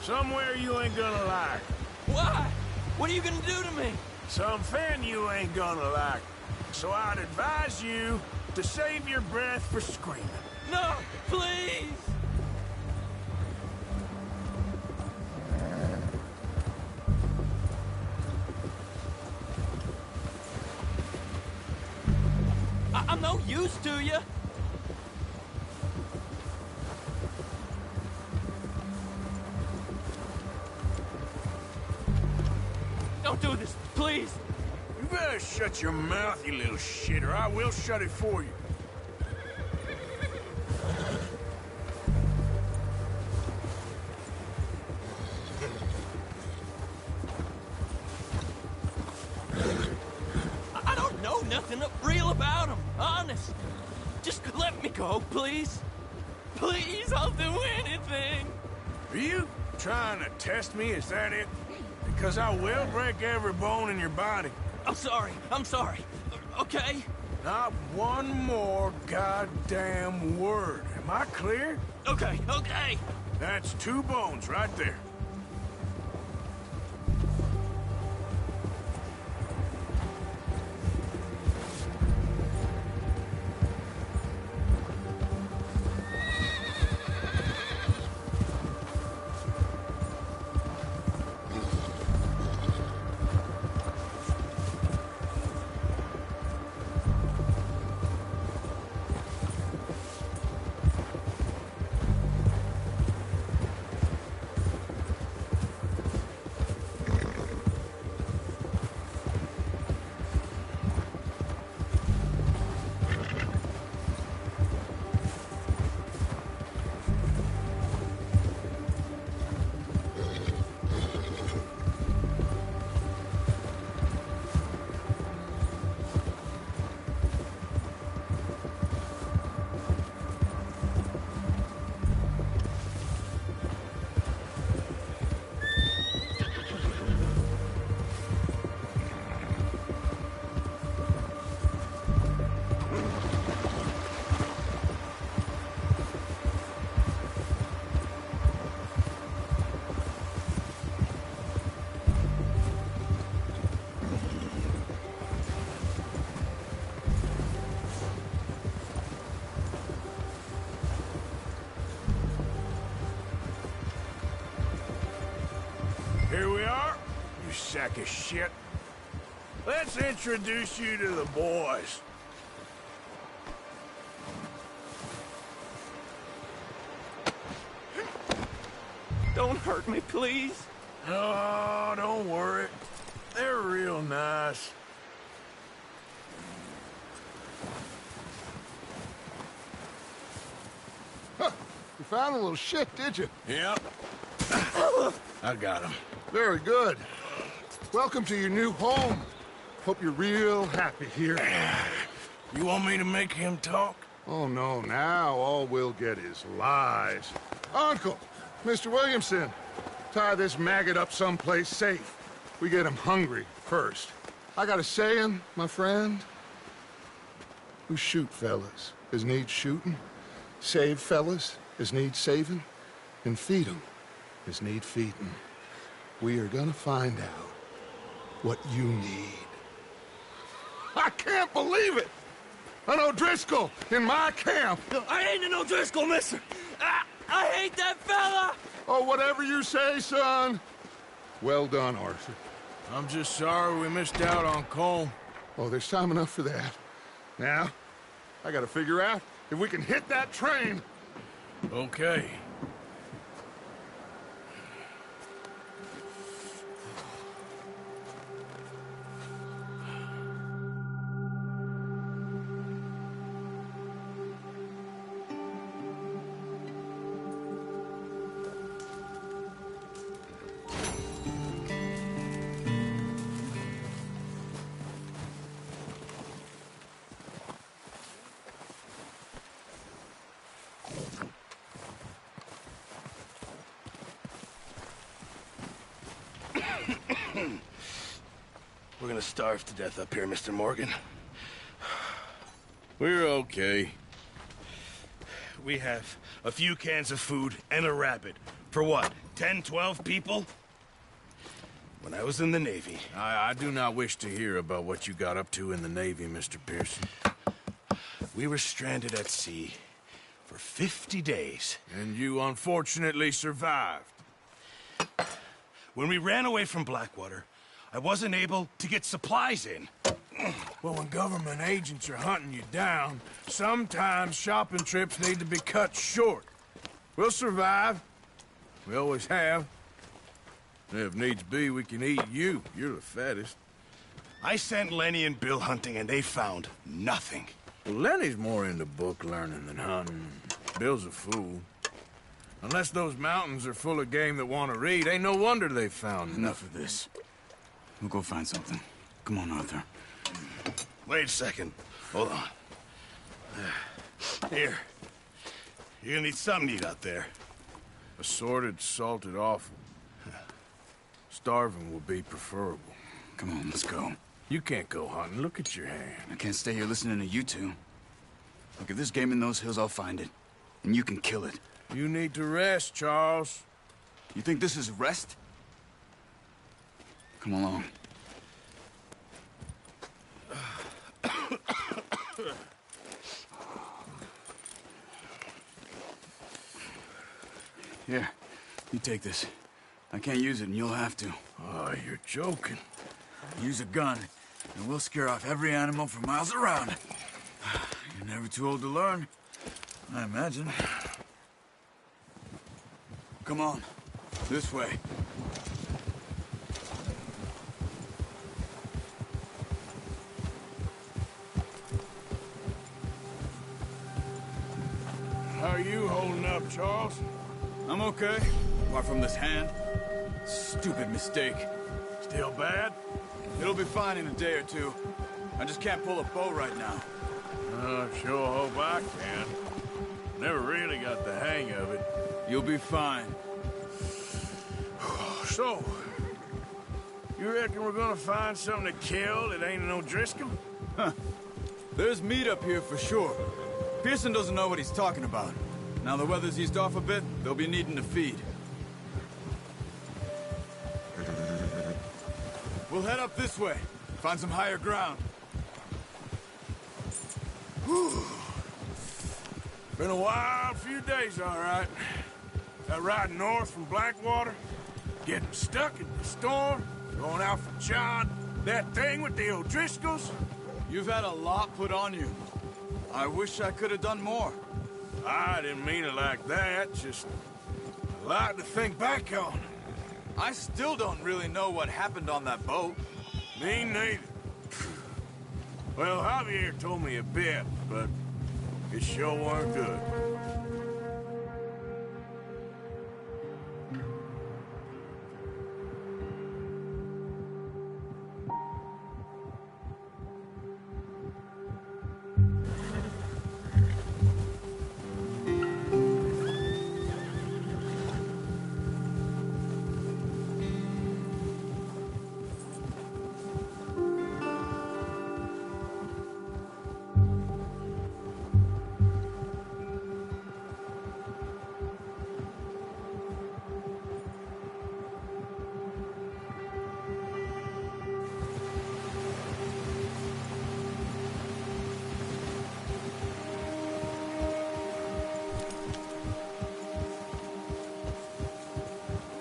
Somewhere you ain't gonna like.
Why? What are you gonna do to me?
Something you ain't gonna like. So I'd advise you to save your breath for screaming.
No, please! I'm no use to you. Don't do this, please.
You better shut your mouth, you little shit, or I will shut it for you.
I don't know nothing real about him, honest. Just let me go, please. Please, I'll do anything.
Are you trying to test me? Is that it? Because I will break every bone in your body.
I'm sorry. Okay?
Not one more goddamn word. Am I clear?
Okay.
That's 2 bones right there. Here we are, you sack of shit. Let's introduce you to the boys.
Don't hurt me, please.
Oh, don't worry. They're real nice.
Huh. You found a little shit, did you?
Yep. I got him.
Very good. Welcome to your new home. Hope you're real happy here.
You want me to make him talk?
Oh, no, now all we'll get is lies. Uncle, Mr. Williamson, tie this maggot up someplace safe. We get him hungry first. I got a saying, my friend. We shoot fellas as need shooting, save fellas as need saving, and feed 'em as need feeding. We are gonna find out what you need. I can't believe it! An O'Driscoll in my camp!
I ain't an O'Driscoll, mister! I hate that fella!
Oh, whatever you say, son. Well done, Arthur.
I'm just sorry we missed out on Colm.
Oh, there's time enough for that. Now, I gotta figure out if we can hit that train.
Okay.
We're gonna starve to death up here, Mr. Morgan.
We're okay.
We have a few cans of food and a rabbit. For what, 10, 12 people? When I was in the Navy...
I do not wish to hear about what you got up to in the Navy, Mr. Pearson.
We were stranded at sea for 50 days.
And you unfortunately survived.
When we ran away from Blackwater, I wasn't able to get supplies in.
Well, when government agents are hunting you down, sometimes shopping trips need to be cut short. We'll survive. We always have. If needs be, we can eat you. You're the fattest.
I sent Lenny and Bill hunting, and they found nothing.
Well, Lenny's more into book learning than hunting. Bill's a fool. Unless those mountains are full of game that want to read, ain't no wonder they found
Enough of this. We'll go find something. Come on, Arthur.
Wait a second. Hold on. Here. You're gonna need something to eat out there.
Assorted, salted offal. Starving will be preferable.
Come on, let's go.
You can't go hunting. Look at your hand.
I can't stay here listening to you two. Look, if there's game in those hills, I'll find it. And you can kill it.
You need to rest, Charles.
You think this is rest? Come along. Here, you take this. I can't use it, and you'll have to.
Oh, you're joking.
Use a gun, and we'll scare off every animal for miles around. You're never too old to learn, I imagine. Come on, this way.
How are you holding up, Charles?
I'm okay, apart from this hand. Stupid mistake.
Still bad?
It'll be fine in a day or two. I just can't pull a bow right now.
I sure hope I can. Never really got the hang of it.
You'll be fine.
So, you reckon we're gonna find something to kill that ain't no Driscoll?
Huh. There's meat up here for sure. Pearson doesn't know what he's talking about. Now the weather's eased off a bit, they'll be needing to feed. We'll head up this way. Find some higher ground.
Whew. Been a wild few days, all right. That ride north from Blackwater, getting stuck in the storm, going out for John, that thing with the O'Driscolls.
You've had a lot put on you. I wish I could have done more.
I didn't mean it like that, just a lot to think back on.
I still don't really know what happened on that boat.
Me neither. Well, Javier told me a bit, but it sure weren't good.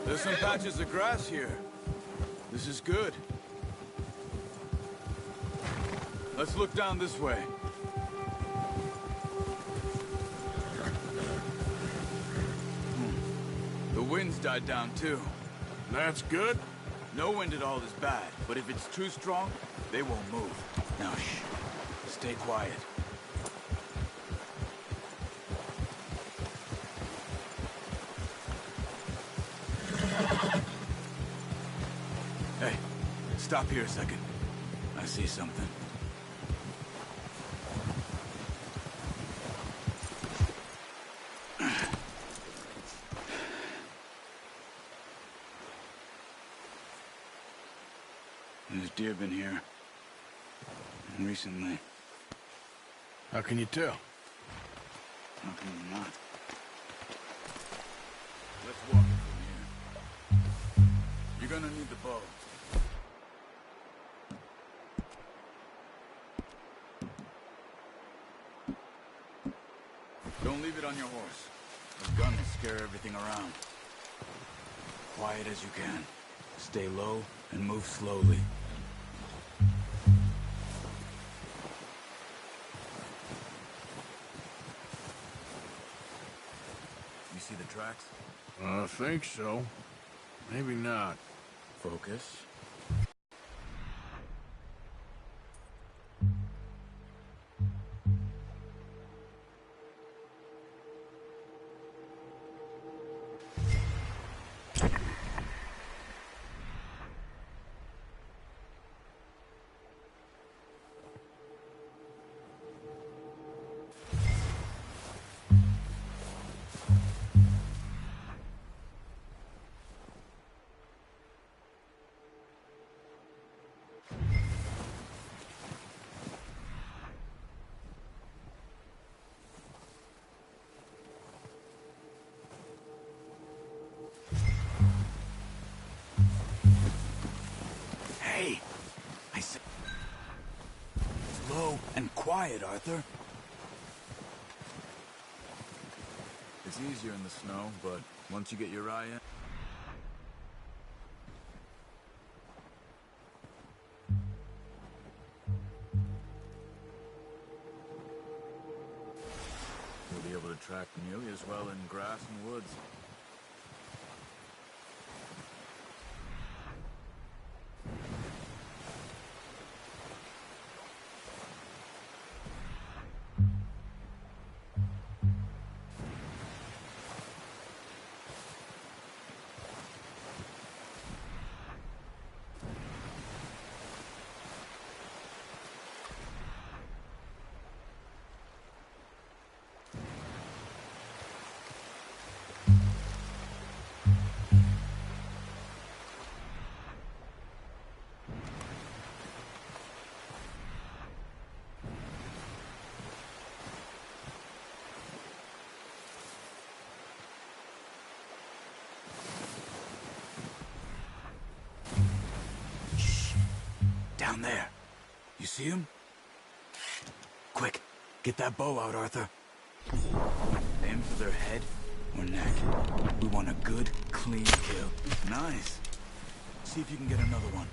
There's some patches of grass here. This is good. Let's look down this way. wind's died down, too.
That's good?
No wind at all is bad, but if it's too strong, they won't move. Now, shh. Stay quiet. Hey, stop here a second. I see something. There's deer been here. And recently.
How can you tell?
How can you not? Let's walk it from here. You're gonna need the bow. Don't leave it on your horse. The gun will scare everything around. Quiet as you can. Stay low and move slowly. You see the tracks?
I think so. Maybe not.
Focus. Hey! I said... Slow and quiet, Arthur. It's easier in the snow, but once you get your eye in... You'll be able to track nearly as well in grass and woods. Down there. You see him? Quick, get that bow out, Arthur. Aim for their head or neck. We want a good, clean kill. Nice. See if you can get another one.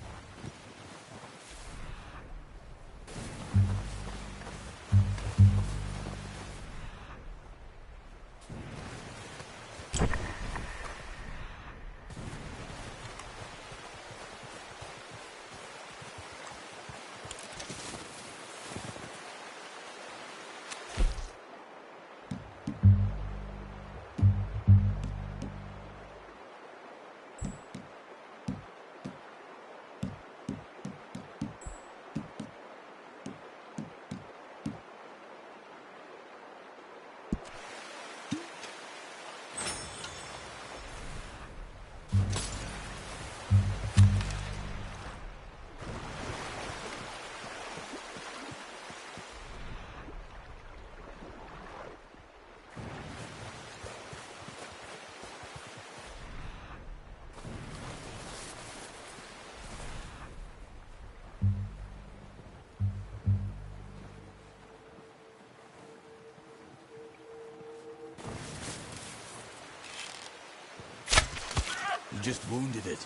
You just wounded it.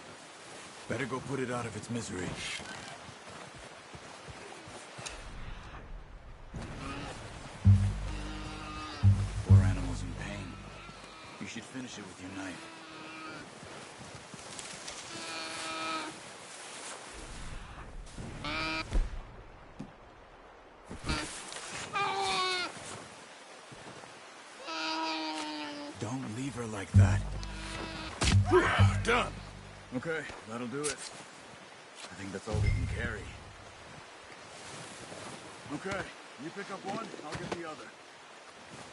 Better go put it out of its misery. Poor animal's in pain. You should finish it with your knife. like that.
Done.
Okay, that'll do it. I think that's all we can carry. Okay, you pick up one, I'll get the other.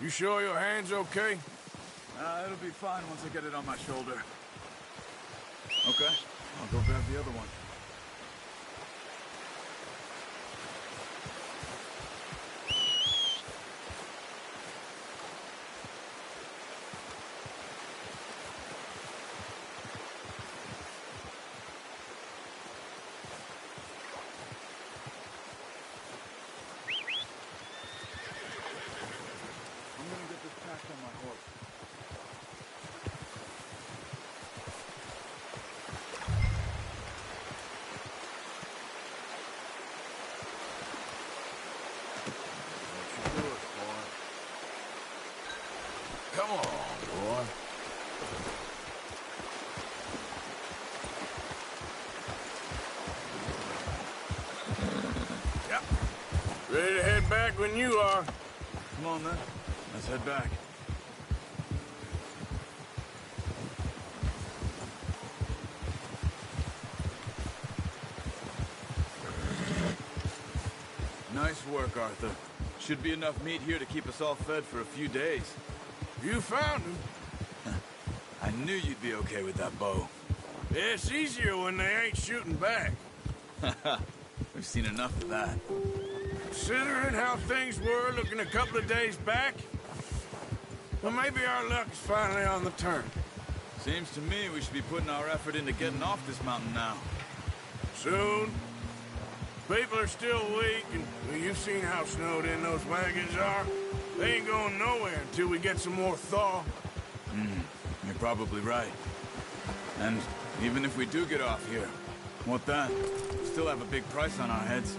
You sure your hand's okay?
It'll be fine once I get it on my shoulder. Okay, I'll go grab the other one.
Come on, boy. Yep. Ready to head back when you are.
Come on, then. Let's head back. Nice work, Arthur. Should be enough meat here to keep us all fed for a few days.
You found him.
I knew you'd be okay with that bow.
It's easier when they ain't shooting back.
We've seen enough of that.
Considering how things were looking a couple of days back, well, maybe our luck is finally on the turn.
Seems to me we should be putting our effort into getting off this mountain now.
Soon. People are still weak, and well, you've seen how snowed in those wagons are. They ain't going nowhere until we get some more thaw.
You're probably right. And even if we do get off here, what then? We still have a big price on our heads.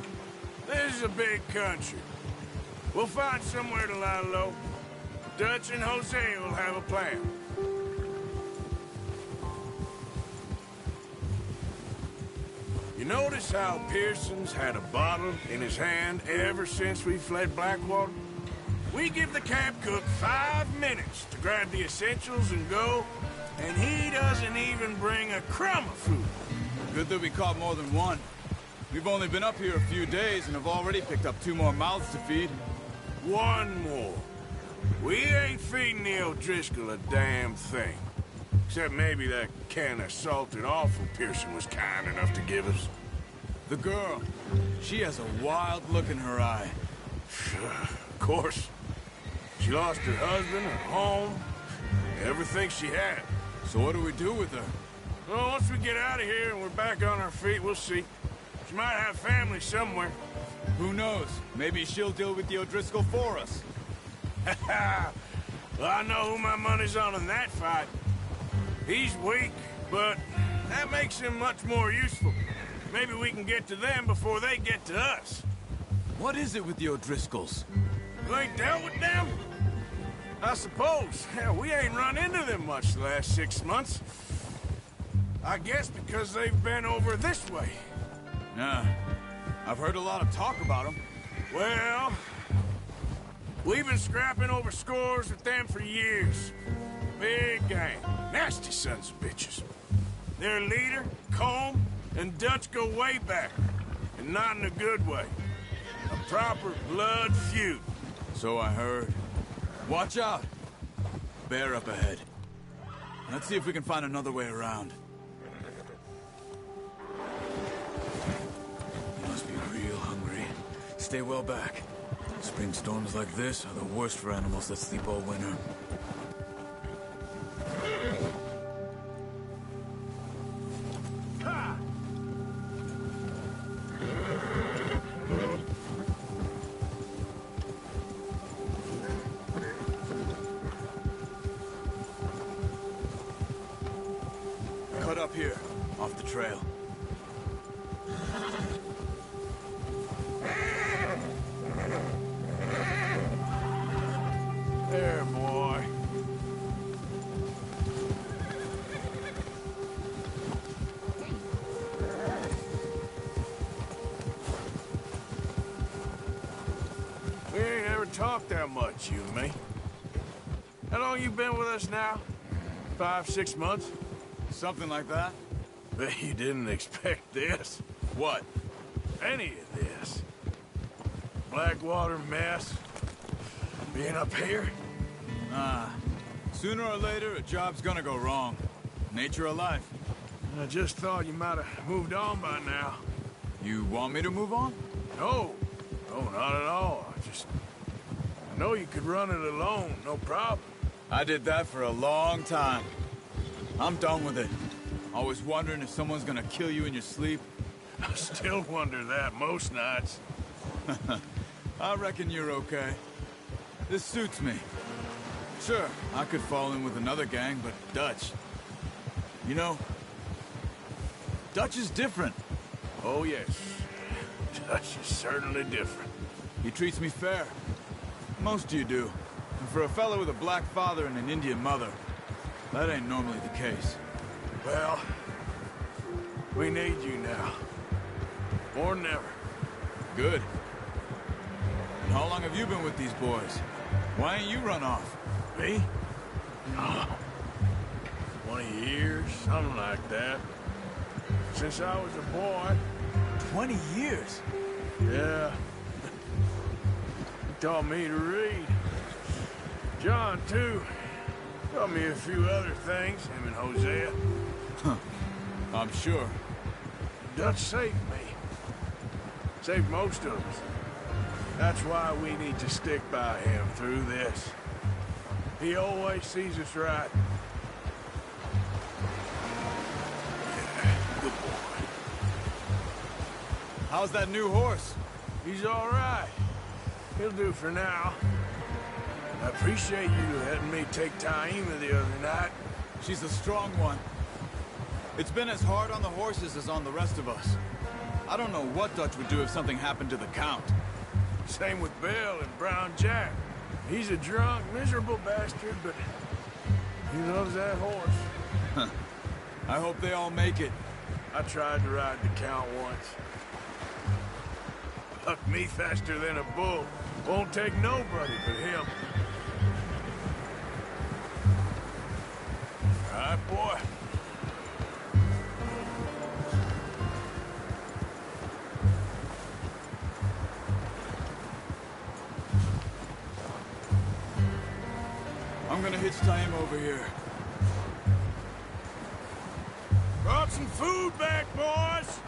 This is a big country. We'll find somewhere to lie low. Dutch and Hosea will have a plan. You notice how Pearson's had a bottle in his hand ever since we fled Blackwater? We give the camp cook 5 minutes to grab the essentials and go, and he doesn't even bring a crumb of food.
Good that we caught more than one. We've only been up here a few days and have already picked up 2 more mouths to feed.
One more. We ain't feeding the O'Driscoll a damn thing. Except maybe that can of salted offal Pearson was kind enough to give us.
The girl. She has a wild look in her eye.
Of course. She lost her husband, her home, everything she had.
So what do we do with her?
Well, once we get out of here and we're back on our feet, we'll see. She might have family somewhere.
Who knows? Maybe she'll deal with the O'Driscoll for us.
Well, I know who my money's on in that fight. He's weak, but that makes him much more useful. Maybe we can get to them before they get to us.
What is it with the O'Driscolls?
You ain't dealt with them? I suppose. Hell, we ain't run into them much the last 6 months. I guess because they've been over this way.
Yeah. I've heard a lot of talk about them.
Well, we've been scrapping over scores with them for years. Big gang. Nasty sons of bitches. Their leader, Colm, and Dutch go way back. And not in a good way. A proper blood feud.
So I heard. Watch out! Bear up ahead. Let's see if we can find another way around. You must be real hungry. Stay well back. Spring storms like this are the worst for animals that sleep all winter. Cut up here, off the trail.
There, boy. We ain't ever talked that much, you and me. How long you been with us now? 5, 6 months?
Something like that?
Bet you didn't expect this.
What?
Any of this. Blackwater mess. Being up here?
Sooner or later, a job's gonna go wrong. Nature of life.
I just thought you might have moved on by now.
You want me to move on?
No. No, not at all. I know you could run it alone, no problem.
I did that for a long time. I'm done with it. Always wondering if someone's gonna kill you in your sleep.
I still wonder that most nights.
I reckon you're okay. This suits me. Sure, I could fall in with another gang, but Dutch... You know, Dutch is different.
Oh, yes. Dutch is certainly different.
He treats me fair. Most of you do. And for a fellow with a black father and an Indian mother, that ain't normally the case.
Well, we need you now. More than ever.
Good. And how long have you been with these boys? Why ain't you run off?
Me? Oh, 20 years, something like that. Since I was a boy.
20 years?
Yeah. He taught me to read. John, too. Taught me a few other things, him and Hosea.
Huh. I'm sure.
Dutch saved me. Saved most of us. That's why we need to stick by him through this. He always sees us right. Yeah, good boy.
How's that new horse?
He's all right. He'll do for now. I appreciate you letting me take Taima the other night.
She's a strong one. It's been as hard on the horses as on the rest of us. I don't know what Dutch would do if something happened to the Count.
Same with Bill and Brown Jack. He's a drunk, miserable bastard, but he loves that horse.
I hope they all make it.
I tried to ride the Count once. Bucked me faster than a bull. Won't take nobody but him. All right, boy.
I'm gonna hitch Taima over here.
Brought some food back, boys!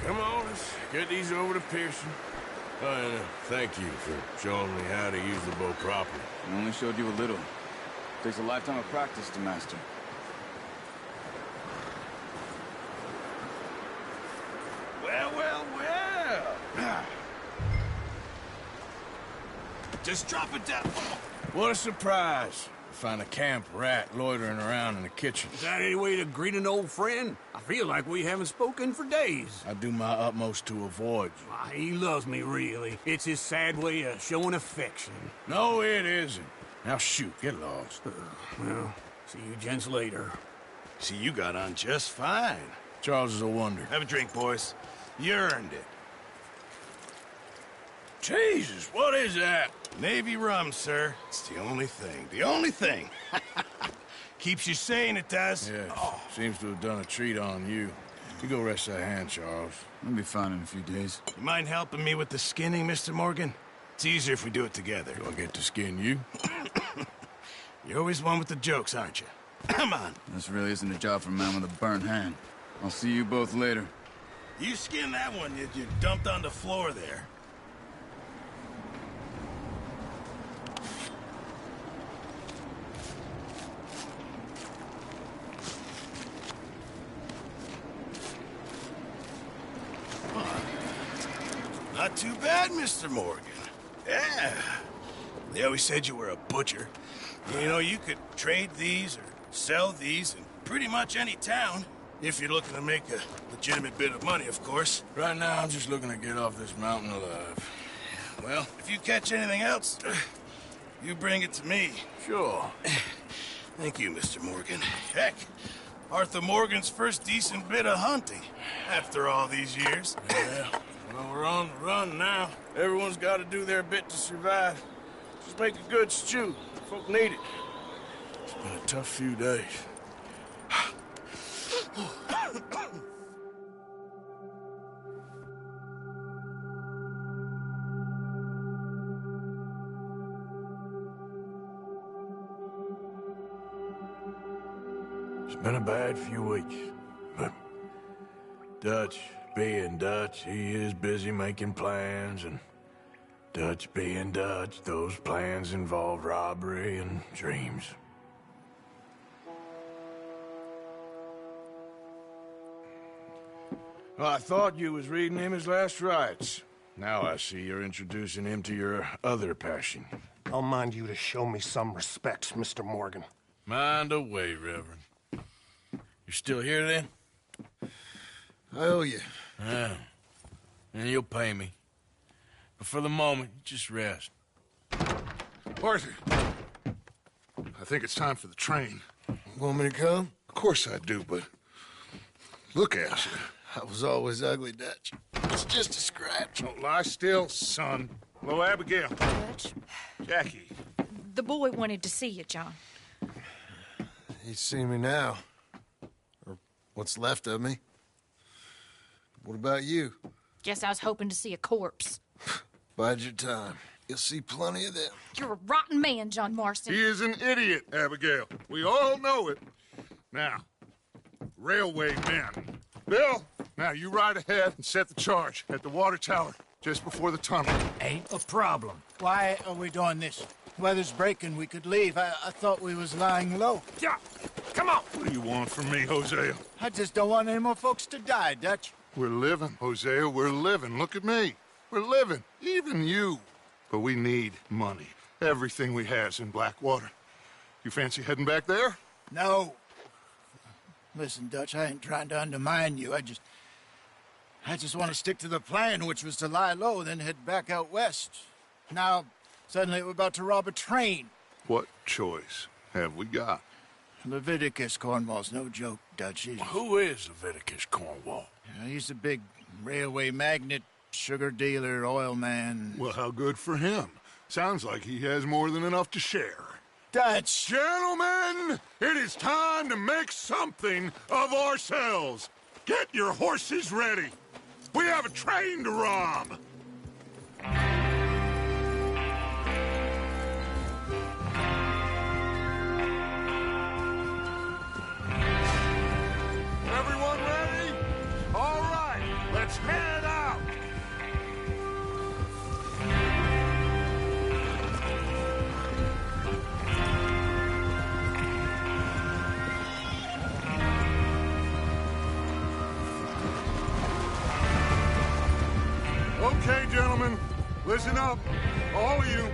Come on, let's get these over to Pearson. And thank you for showing me how to use the bow properly.
I only showed you a little. Takes a lifetime of practice to master.
Well, well, well. Just drop it down.
What a surprise. Find a camp rat loitering around in the kitchen.
Is that any way to greet an old friend? I feel like we haven't spoken for days.
I do my utmost to avoid you.
Ah, he loves me, really. It's his sad way of showing affection.
No, it isn't. Now shoot, get lost.
Well, see you gents later.
See, you got on just fine.
Charles is a wonder.
Have a drink, boys. You earned it.
Jesus, what is that?
Navy rum, sir. It's the only thing. The only thing. Keeps you sane, it does.
Yes. Seems to have done a treat on you. You go rest that hand, Charles.
I'll be fine in a few days.
You mind helping me with the skinning, Mr. Morgan? It's easier if we do it together.
Do I get to skin you?
You're always one with the jokes, aren't you? Come on.
This really isn't a job for a man with a burnt hand. I'll see you both later.
You skinned that one you dumped on the floor there. Not too bad, Mr. Morgan. Yeah. They always said you were a butcher. You know, you could trade these or sell these in pretty much any town. If you're looking to make a legitimate bit of money, of course.
Right now, I'm just looking to get off this mountain alive.
Well, if you catch anything else, you bring it to me.
Sure.
Thank you, Mr. Morgan. Heck, Arthur Morgan's first decent bit of hunting after all these years.
Yeah, well, we're
on the run now. Everyone's got to do their bit to survive. Just make a good stew. Folk need it.
It's been a tough few days.
It's been a bad few weeks, but Dutch being Dutch, he is busy making plans, and Dutch being Dutch, those plans involve robbery and dreams. Well, I thought you was reading him his last rites. Now I see you're introducing him to your other passion.
I'll mind you to show me some respect, Mr. Morgan.
Mind away, Reverend. You still here, then?
I owe you.
Yeah. And you'll pay me. But for the moment, just rest.
Arthur, I think it's time for the train.
Want me to come?
Of course I do, but look at you.
I was always ugly, Dutch. It's just a scratch.
Don't lie still, son. Hello, Abigail.
Dutch,
Jackie.
the boy wanted to see you, John.
He's seen me now. Or what's left of me. What about you?
Guess I was hoping to see a corpse.
Bide your time. You'll see plenty of them.
You're a rotten man, John Marston.
He is an idiot, Abigail. We all know it. Now, railway men. Bill, now you ride ahead and set the charge at the water tower just before the tunnel.
Ain't a problem. Why are we doing this? Weather's breaking. We could leave. I thought we was lying low.
Yeah, come on. What do you want from me, Hosea?
I just don't want any more folks to die, Dutch.
We're living, Hosea. We're living. Look at me. We're living. Even you. But we need money. Everything we has in Blackwater. You fancy heading back there?
No. Listen, Dutch, I ain't trying to undermine you. I just want to stick to the plan, which was to lie low, then head back out west. Now, suddenly we're about to rob a train.
What choice have we got?
Leviticus Cornwall's no joke, Dutch.
Who is Leviticus Cornwall?
He's a big railway magnate, sugar dealer, oil man.
Well, how good for him. Sounds like he has more than enough to share.
Dutch!
Gentlemen, it is time to make something of ourselves. Get your horses ready. We have a train to rob. Everyone ready? All right, let's head out. Okay, gentlemen, listen up, all of you.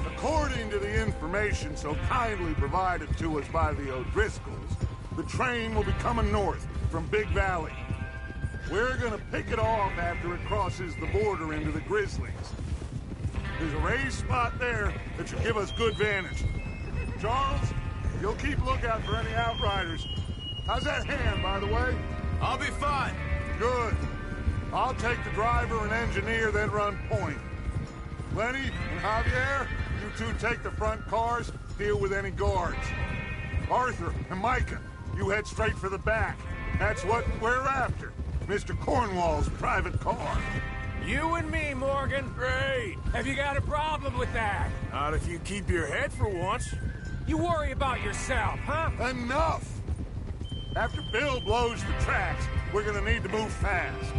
According to the information so kindly provided to us by the O'Driscolls, the train will be coming north from Big Valley. We're gonna pick it off after it crosses the border into the Grizzlies. There's a raised spot there that should give us good vantage. Charles, you'll keep lookout for any outriders. How's that hand, by the way?
I'll be fine.
Good. I'll take the driver and engineer, then run point. Lenny and Javier, you two take the front cars, deal with any guards. Arthur and Micah, you head straight for the back. That's what we're after. Mr. Cornwall's private car.
You and me, Morgan.
Great.
Have you got a problem with that?
Not if you keep your head for once.
You worry about yourself, huh?
Enough! After Bill blows the tracks, we're gonna need to move fast.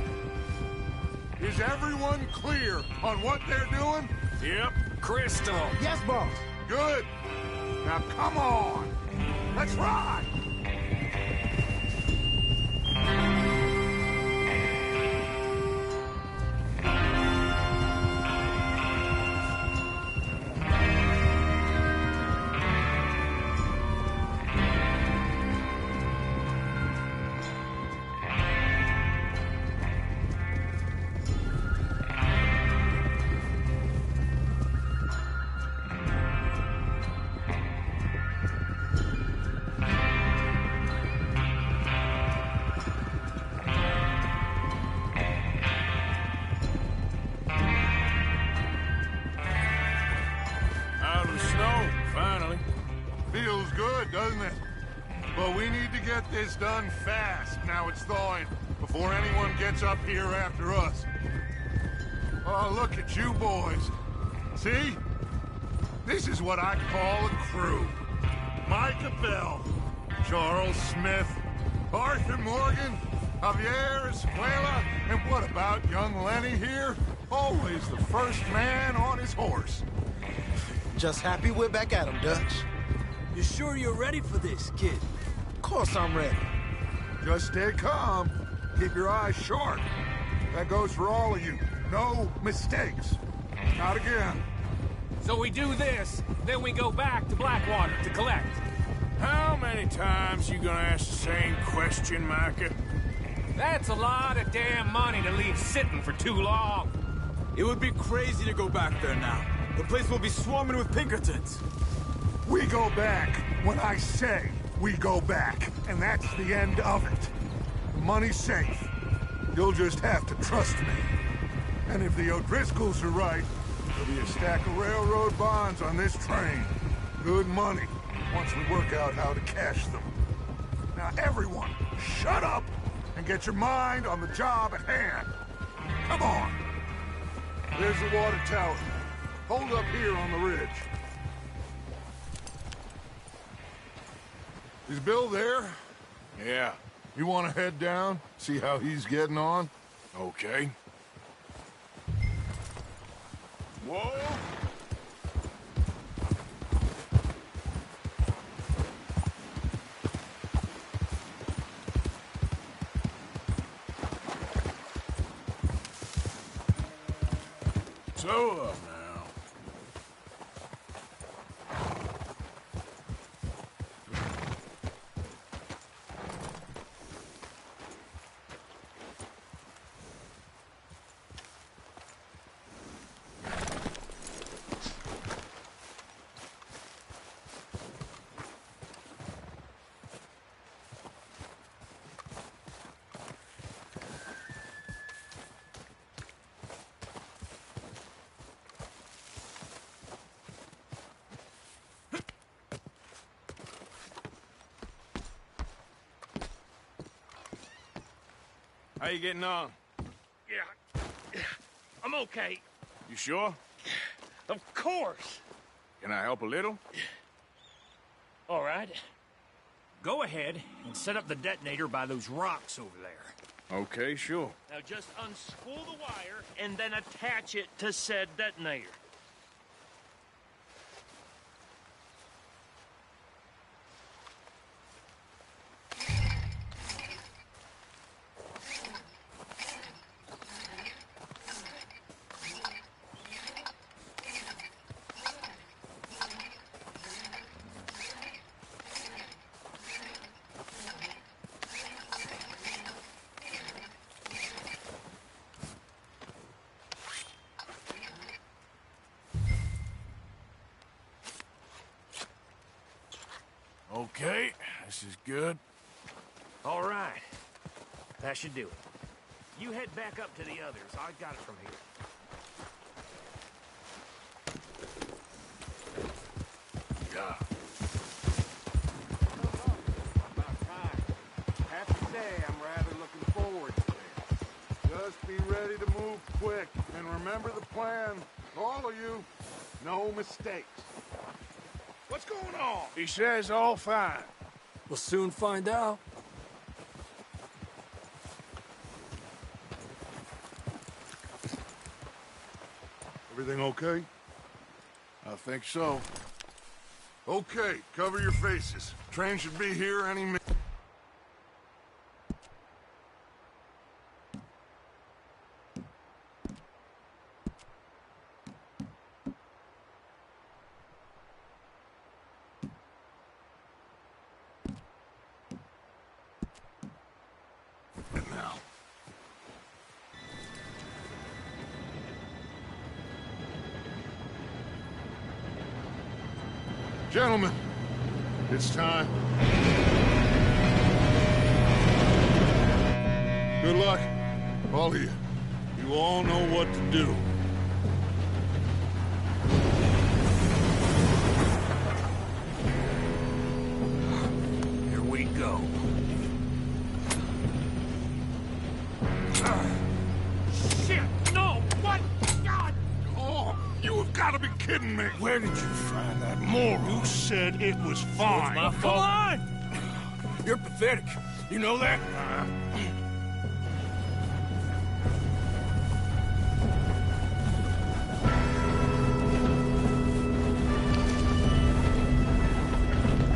Is everyone clear on what they're doing?
Yep.
Crystal.
Yes, boss.
Good. Now come on. Let's ride. But we need to get this done fast. Now it's thawing, before anyone gets up here after us. Oh, look at you boys. See? This is what I call a crew. Micah Bell, Charles Smith, Arthur Morgan, Javier Escuela, and what about young Lenny here? Always the first man on his horse.
Just happy we're back at him, Dutch.
You sure you're ready for this, kid?
Of course I'm ready.
Just stay calm. Keep your eyes sharp. That goes for all of you. No mistakes. Not again.
So we do this, then we go back to Blackwater to collect.
How many times you gonna ask the same question, Micah?
That's a lot of damn money to leave sitting for too long.
It would be crazy to go back there now. The place will be swarming with Pinkertons.
We go back when I say we go back, and that's the end of it. The money's safe. You'll just have to trust me. And if the O'Driscolls are right, there'll be a stack of railroad bonds on this train. Good money, once we work out how to cash them. Now everyone, shut up and get your mind on the job at hand. Come on. There's the water tower. Hold up here on the ridge. Is Bill there?
Yeah.
You want to head down, see how he's getting on?
Okay. Whoa! So up now. How you getting on?
Yeah, I'm okay.
You sure?
Of course.
Can I help a little?
All right. Go ahead and set up the detonator by those rocks over there.
Okay, sure.
Now just unspool the wire and then attach it to said detonator.
Okay, this is good.
All right. That should do it. You head back up to the others. I got it from here.
Yeah.
About time. Have to say, I'm rather looking forward to it. Just be ready to move quick. And remember the plan. All of you, no mistakes. What's going on?
He says all fine.
We'll soon find out.
Everything okay?
I think so.
Okay, cover your faces. Train should be here any minute. Now. Gentlemen, it's time. Good luck, all of you. You all know what to do.
Here we
gotta be kidding me!
Where did you find that moron?
You said it was fine.
My fault. Come on! You're pathetic. You know that?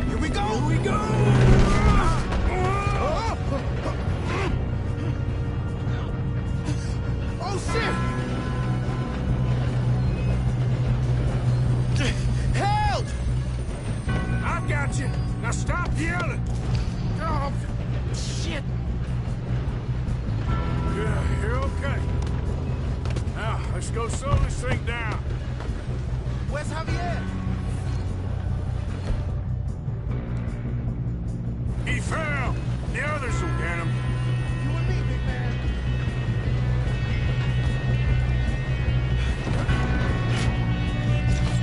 Here we go!
Here we go!
Oh, shit! Help!
I got you. Now stop yelling.
Oh, shit!
Yeah, you're okay. Now, let's go slow this thing down.
Where's Javier?
He fell. The others will get him.
You and me, big man.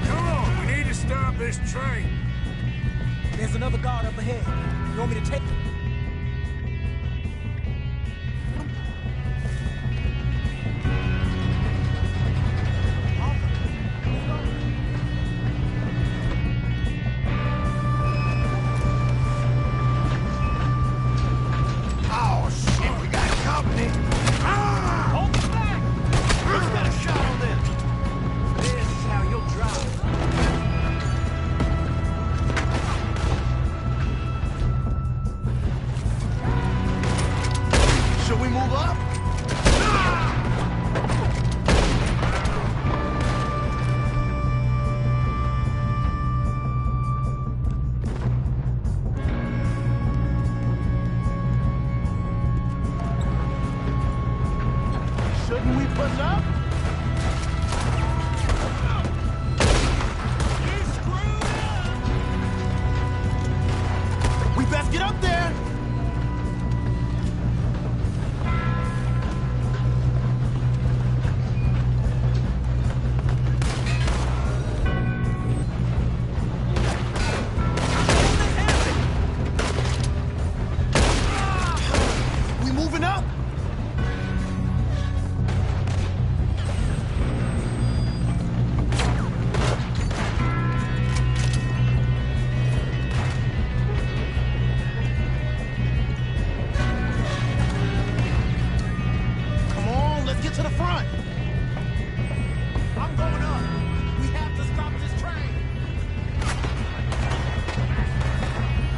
Come on, we need to stop this train.
There's another guard up ahead. You want me to take...
Oh, shit, we got company. Hold them back! Let's get a shot on them. This is how you'll drive. Should we move up? Shouldn't we push up? We best get up there! We moving up? Come on, let's get to the front. I'm going up. We have to stop this train.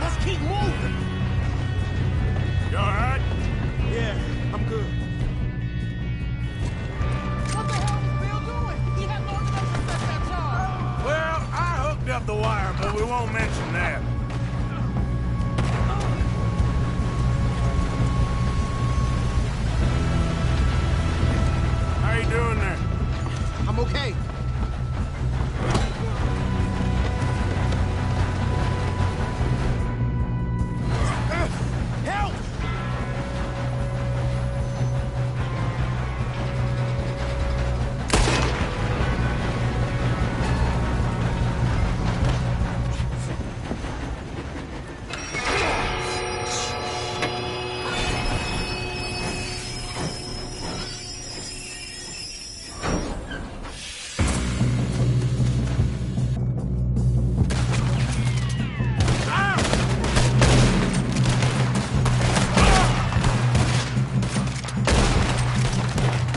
Let's keep moving.
You all right?
Yeah, I'm good. What the hell was Bill doing? He had long enough to set that charge.
Well, I hooked up the wire, but we won't mention that. How you doing there?
I'm okay. Help!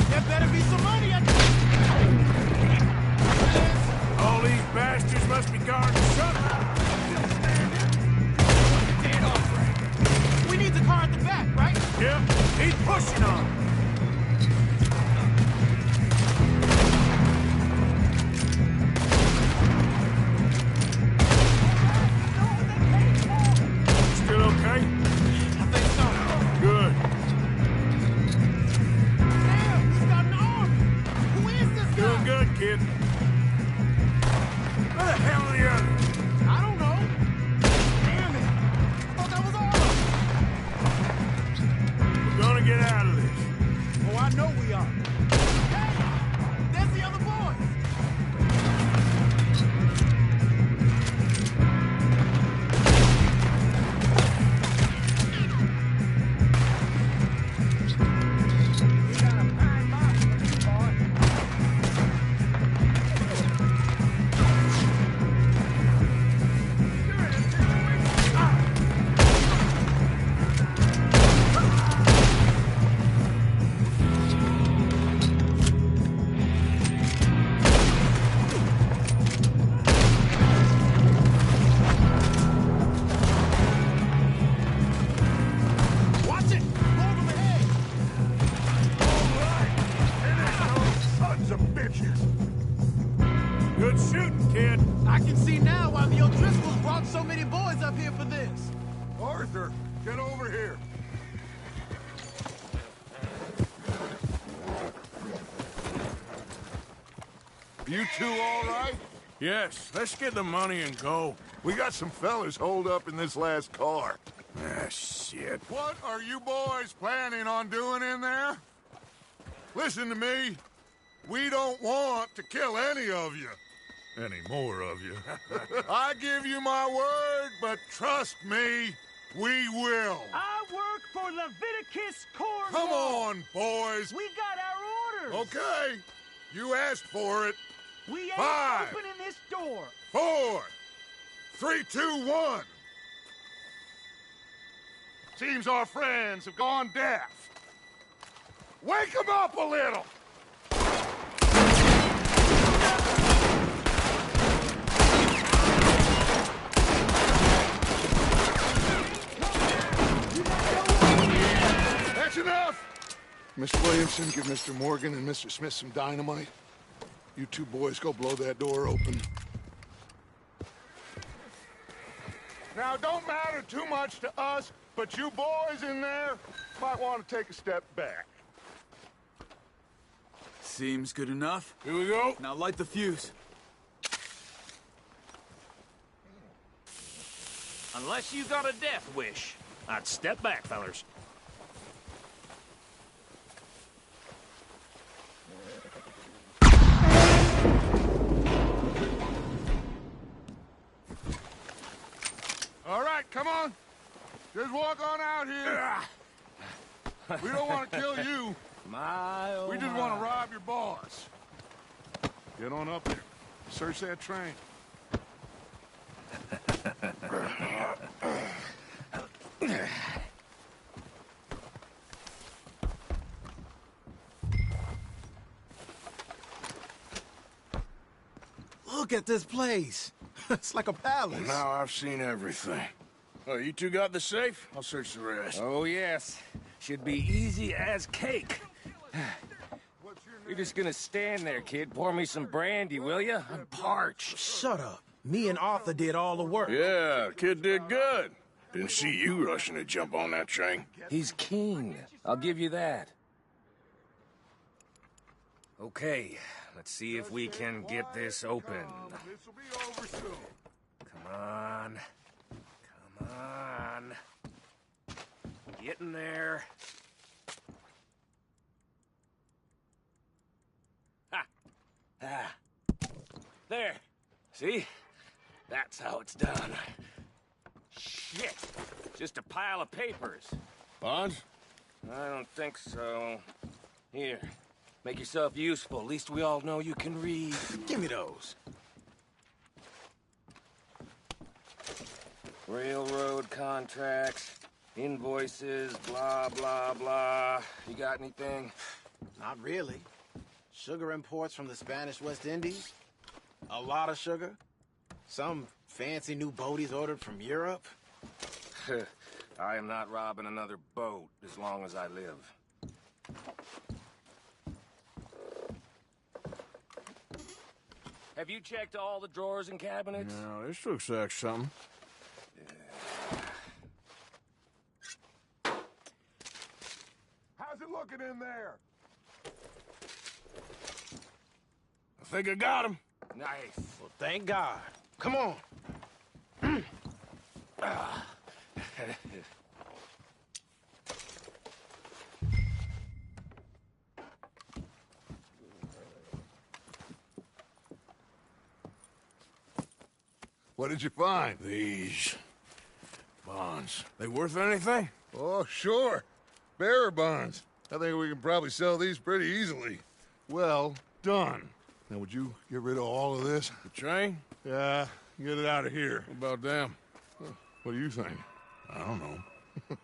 There better be some money at
All these bastards must be guarding something.
We need the car at the back, right?
Yep, he's pushing on. Still okay?
I think so.
Good.
Damn, he's got an arm. Who is this guy?
Doing good, kid. Where the hell are the others?
I don't know. Damn it. I thought that was all of them.
We're gonna get out of this.
Oh, I know we are. Hey, there's the other boys. We got a pine box, boy.
shooting, kid.
I can see now why the O'Driscolls brought so many boys up here for this.
Arthur, get over here. You two all right?
Yes, let's get the money and go.
We got some fellas holed up in this last car.
Ah, shit.
What are you boys planning on doing in there? Listen to me. We don't want to kill any of you. Any more of you. I give you my word, but trust me, we will.
I work for Leviticus Corps.
Come on, boys.
We got our orders.
Okay. You asked for it.
We ain't
5,
opening this door.
4, 3, 2, 1. Seems our friends have gone deaf. Wake them up a little. That's enough! Miss Williamson, give Mr. Morgan and Mr. Smith some dynamite. You two boys go blow that door open. Now, don't matter too much to us, but you boys in there might want to take a step back.
Seems good enough.
Here we go.
Now light the fuse.
Unless you got a death wish, I'd step back, fellers.
All right, come on. Just walk on out here. We don't want to kill you. We just want to rob your boss. Get on up there. Search that train.
Look at this place. It's like a palace.
Well, now I've seen everything. Oh, you two got the safe? I'll search the rest.
Oh, yes. Should be easy as cake. You're just gonna stand there, kid. Pour me some brandy, will you? I'm parched.
Shut up. Me and Arthur did all the work.
Yeah, kid did good. Didn't see you rushing to jump on that train.
He's king. I'll give you that. Okay, let's see if we can get this open.
This'll be over soon.
Come on. Come on. Get in there. Ha! Ah. There. See? That's how it's done. Shit. Just a pile of papers.
Bonds?
I don't think so. Here. Make yourself useful. At least we all know you can read.
Give me those.
Railroad contracts, invoices, blah, blah, blah. You got anything?
Not really. Sugar imports from the Spanish West Indies. A lot of sugar. Some fancy new boat he's ordered from Europe.
I am not robbing another boat as long as I live. Have you checked all the drawers and cabinets?
No, this looks like something.
How's it looking in there?
I think I got him.
Nice.
Well, thank God. Come on.
What did you find?
These bonds. They worth anything?
Oh, sure. Bearer bonds. I think we can probably sell these pretty easily. Well done. Now, would you get rid of all of this?
The train?
Yeah, get it out of here.
What about them?
What do you think?
I don't know.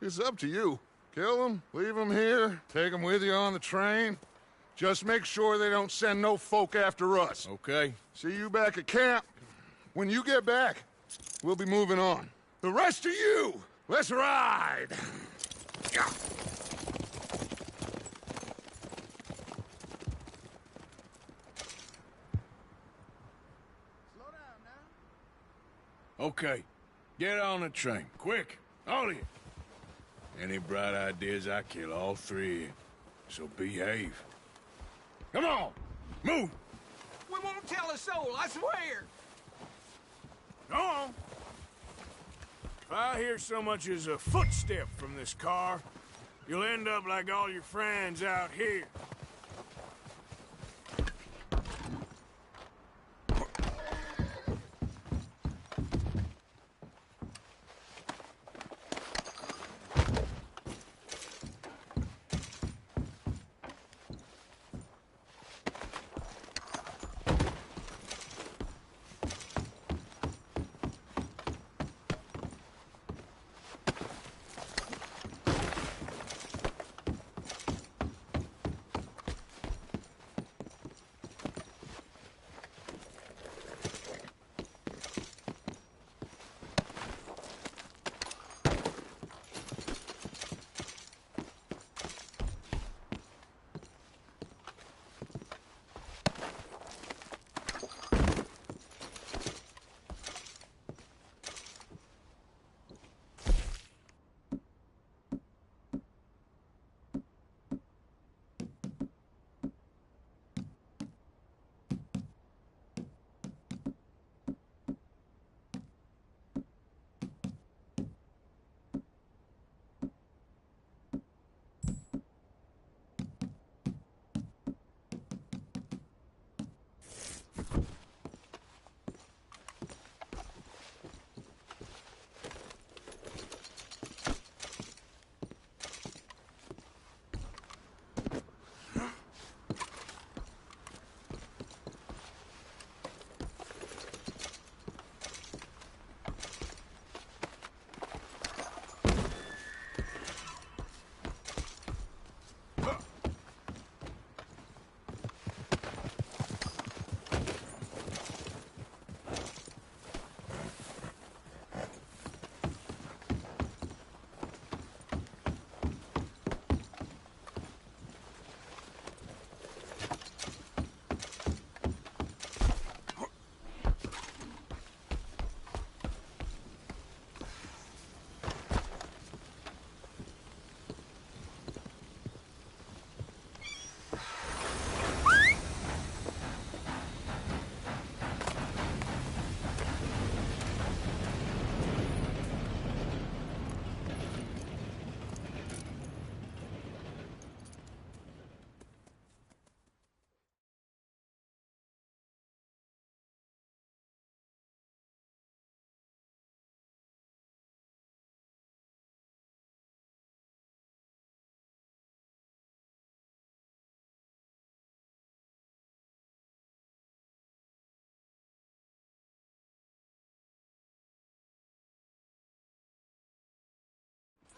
It's up to you. Kill them, leave them here, take them with you on the train. Just make sure they don't send no folk after us.
Okay.
See you back at camp. When you get back, we'll be moving on. The rest of you, let's ride!
Okay, get on the train, quick, all of you. Any bright ideas, I kill all three of you. So behave. Come on, move!
We won't tell a soul, I swear!
Go on! If I hear so much as a footstep from this car, you'll end up like all your friends out here.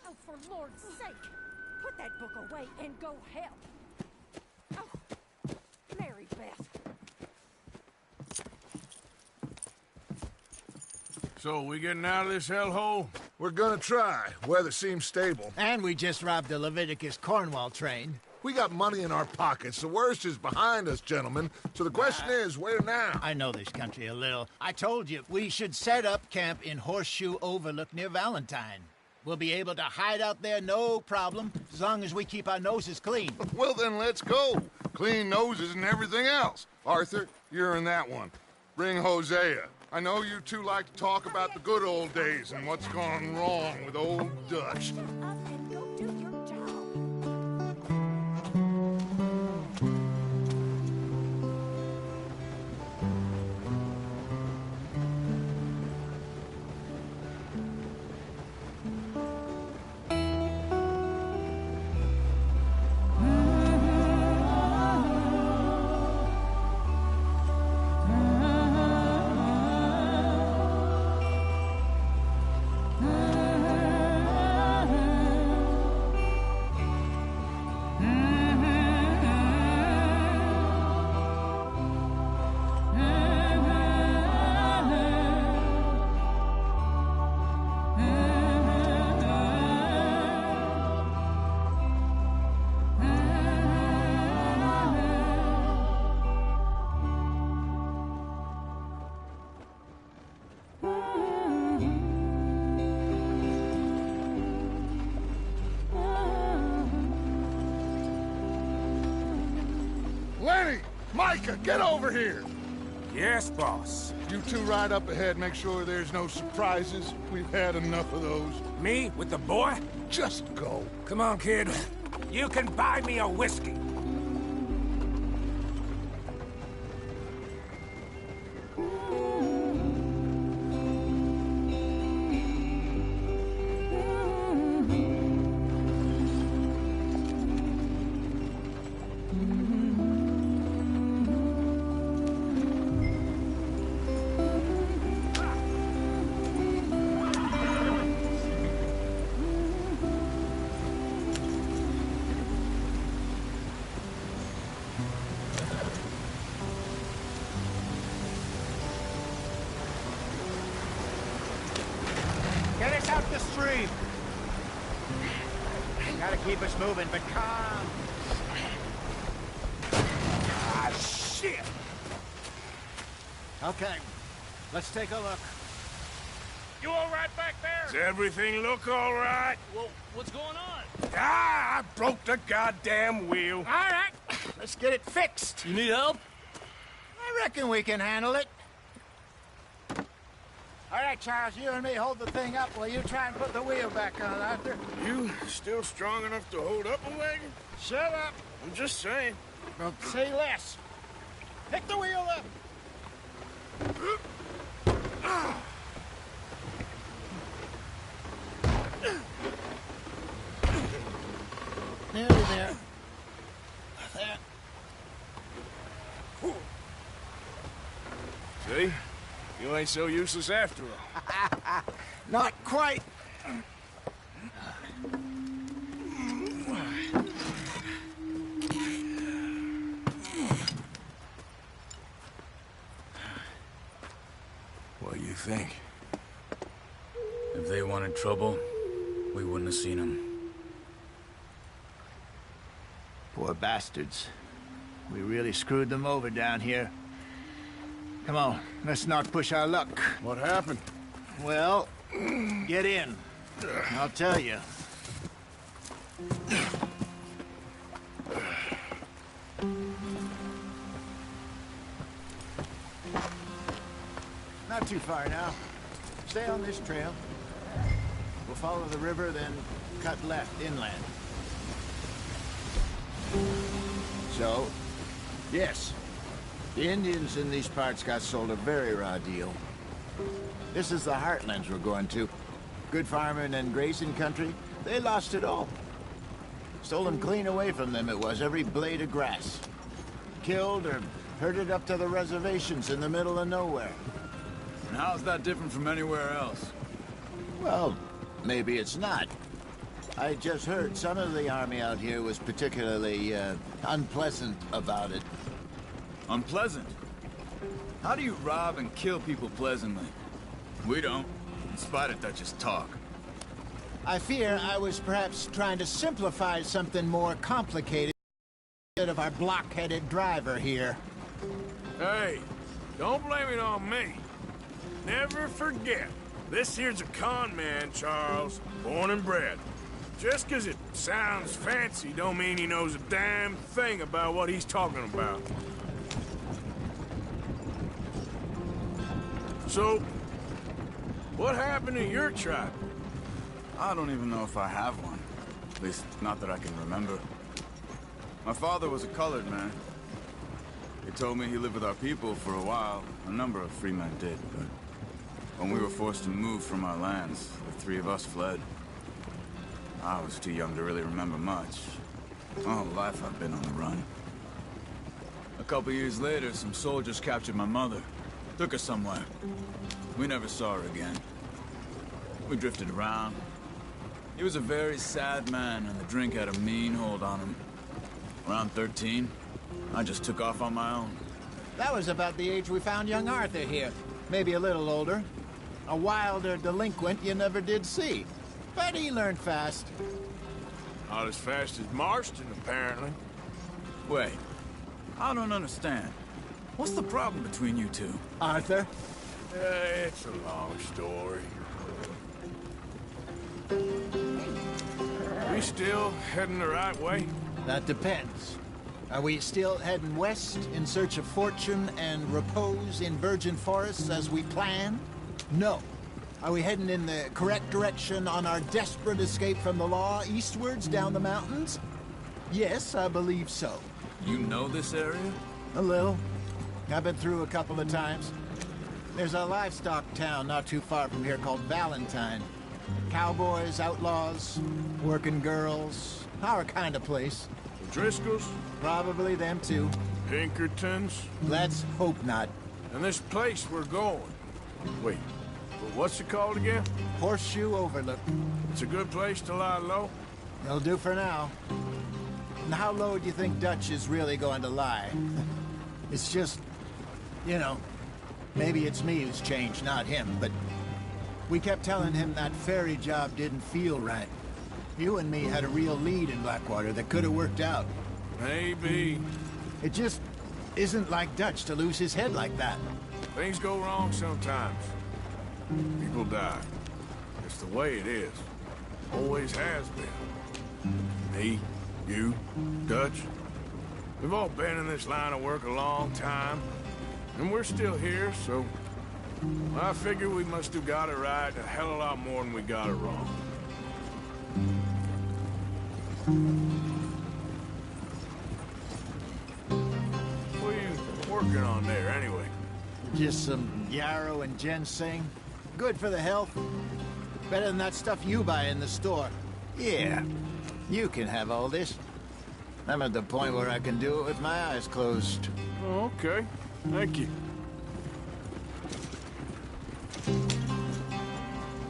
Oh, for Lord's sake! Put that book away and go help! Oh, Mary Beth.
So, we getting out of this hellhole?
We're gonna try. Weather seems stable.
And we just robbed the Leviticus Cornwall train.
We got money in our pockets. The worst is behind us, gentlemen. So the question is, where now?
I know this country a little. I told you, we should set up camp in Horseshoe Overlook near Valentine. We'll be able to hide out there, no problem, as long as we keep our noses clean.
Well, then let's go. Clean noses and everything else. Arthur, you're in that one. Bring Hosea. I know you two like to talk about the good old days and what's gone wrong with old Dutch. Micah, get over here!
Yes, boss.
You two ride up ahead, make sure there's no surprises. We've had enough of those.
Me with the boy?
Just go.
Come on, kid. You can buy me a whiskey.
Get us out the stream. Gotta keep us moving, but calm.
Ah, shit!
Okay, let's take a look.
You all right back there?
Does everything look all right?
Well, what's going on?
Ah, I broke the goddamn wheel.
All right, let's get it fixed.
You need help?
I reckon we can handle it. All right, Charles, you and me hold the thing up while you try and put the wheel back on, Arthur.
You still strong enough to hold up a wagon?
Shut up.
I'm just saying.
Well, say less. Pick the wheel up. Nearly there. There.
See? You ain't so useless after all.
Not quite.
What do you think?
If they wanted trouble, we wouldn't have seen them.
Poor bastards. We really screwed them over down here. Come on, let's not push our luck.
What happened?
Well, get in. I'll tell you. Not too far now. Stay on this trail. We'll follow the river, then cut left inland. So, yes, the Indians in these parts got sold a very raw deal. This is the heartlands we're going to. Good farming and grazing country, they lost it all. Stolen clean away from them it was, every blade of grass. Killed or herded up to the reservations in the middle of nowhere.
And how's that different from anywhere else?
Well, maybe it's not. I just heard some of the army out here was particularly, unpleasant about it.
Unpleasant? How do you rob and kill people pleasantly? We don't, in spite of Dutch's talk.
I fear I was perhaps trying to simplify something more complicated instead of our block-headed driver here.
Hey, don't blame it on me. Never forget, this here's a con man, Charles, born and bred. Just 'cause it sounds fancy don't mean he knows a damn thing about what he's talking about. So, what happened to your tribe?
I don't even know if I have one. At least, not that I can remember. My father was a colored man. He told me he lived with our people for a while. A number of free men did, but when we were forced to move from our lands, the three of us fled. I was too young to really remember much. My whole life I've been on the run. A couple years later, some soldiers captured my mother. Took her somewhere. We never saw her again. We drifted around. He was a very sad man, and the drink had a mean hold on him. Around 13, I just took off on my own.
That was about the age we found young Arthur here. Maybe a little older. A wilder delinquent you never did see. But he learned fast.
Not as fast as Marston, apparently.
Wait, I don't understand. What's the problem between you two?
Arthur?
It's a long story. We still heading the right way?
That depends. Are we still heading west in search of fortune and repose in virgin forests as we planned? No. Are we heading in the correct direction on our desperate escape from the law eastwards down the mountains? Yes, I believe so.
You know this area?
A little. I've been through a couple of times. There's a livestock town not too far from here called Valentine. Cowboys, outlaws, working girls, our kind of place.
The Driscolls?
Probably them too.
Pinkertons?
Let's hope not.
And this place we're going. Wait, but what's it called again?
Horseshoe Overlook.
It's a good place to lie low?
It'll do for now. And how low do you think Dutch is really going to lie? It's just, you know, maybe it's me who's changed, not him, but we kept telling him that ferry job didn't feel right. You and me had a real lead in Blackwater that could have worked out.
Maybe.
It just isn't like Dutch to lose his head like that.
Things go wrong sometimes. People die. It's the way it is. Always has been. Me, you, Dutch. We've all been in this line of work a long time. And we're still here, so I figure we must have got it right a hell of a lot more than we got it wrong. What are you working on there, anyway?
Just some yarrow and ginseng. Good for the health. Better than that stuff you buy in the store. Yeah, you can have all this. I'm at the point where I can do it with my eyes closed.
Oh, okay. Thank you.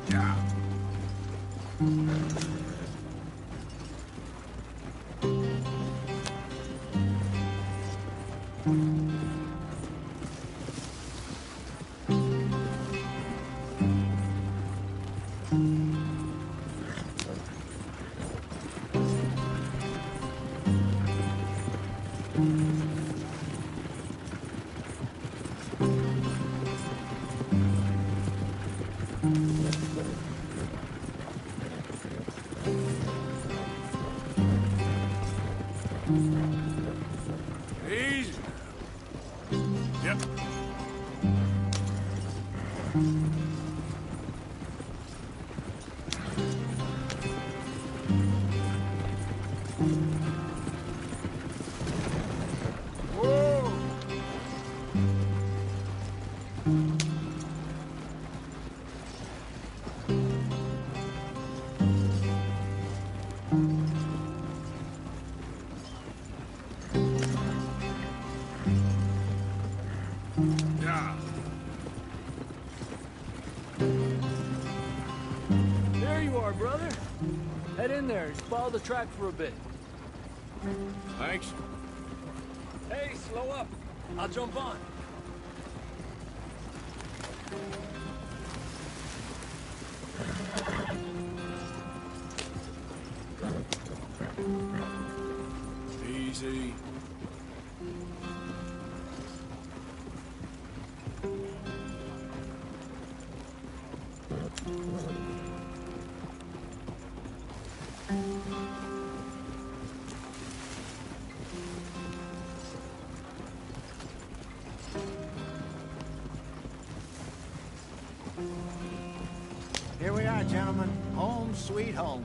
Yeah. Easy. Yep. Whoa.
There you are, brother. Head in there. Follow the track for a bit.
Thanks.
Hey, slow up. I'll jump on.
Easy.
Here we are, gentlemen. Home sweet home.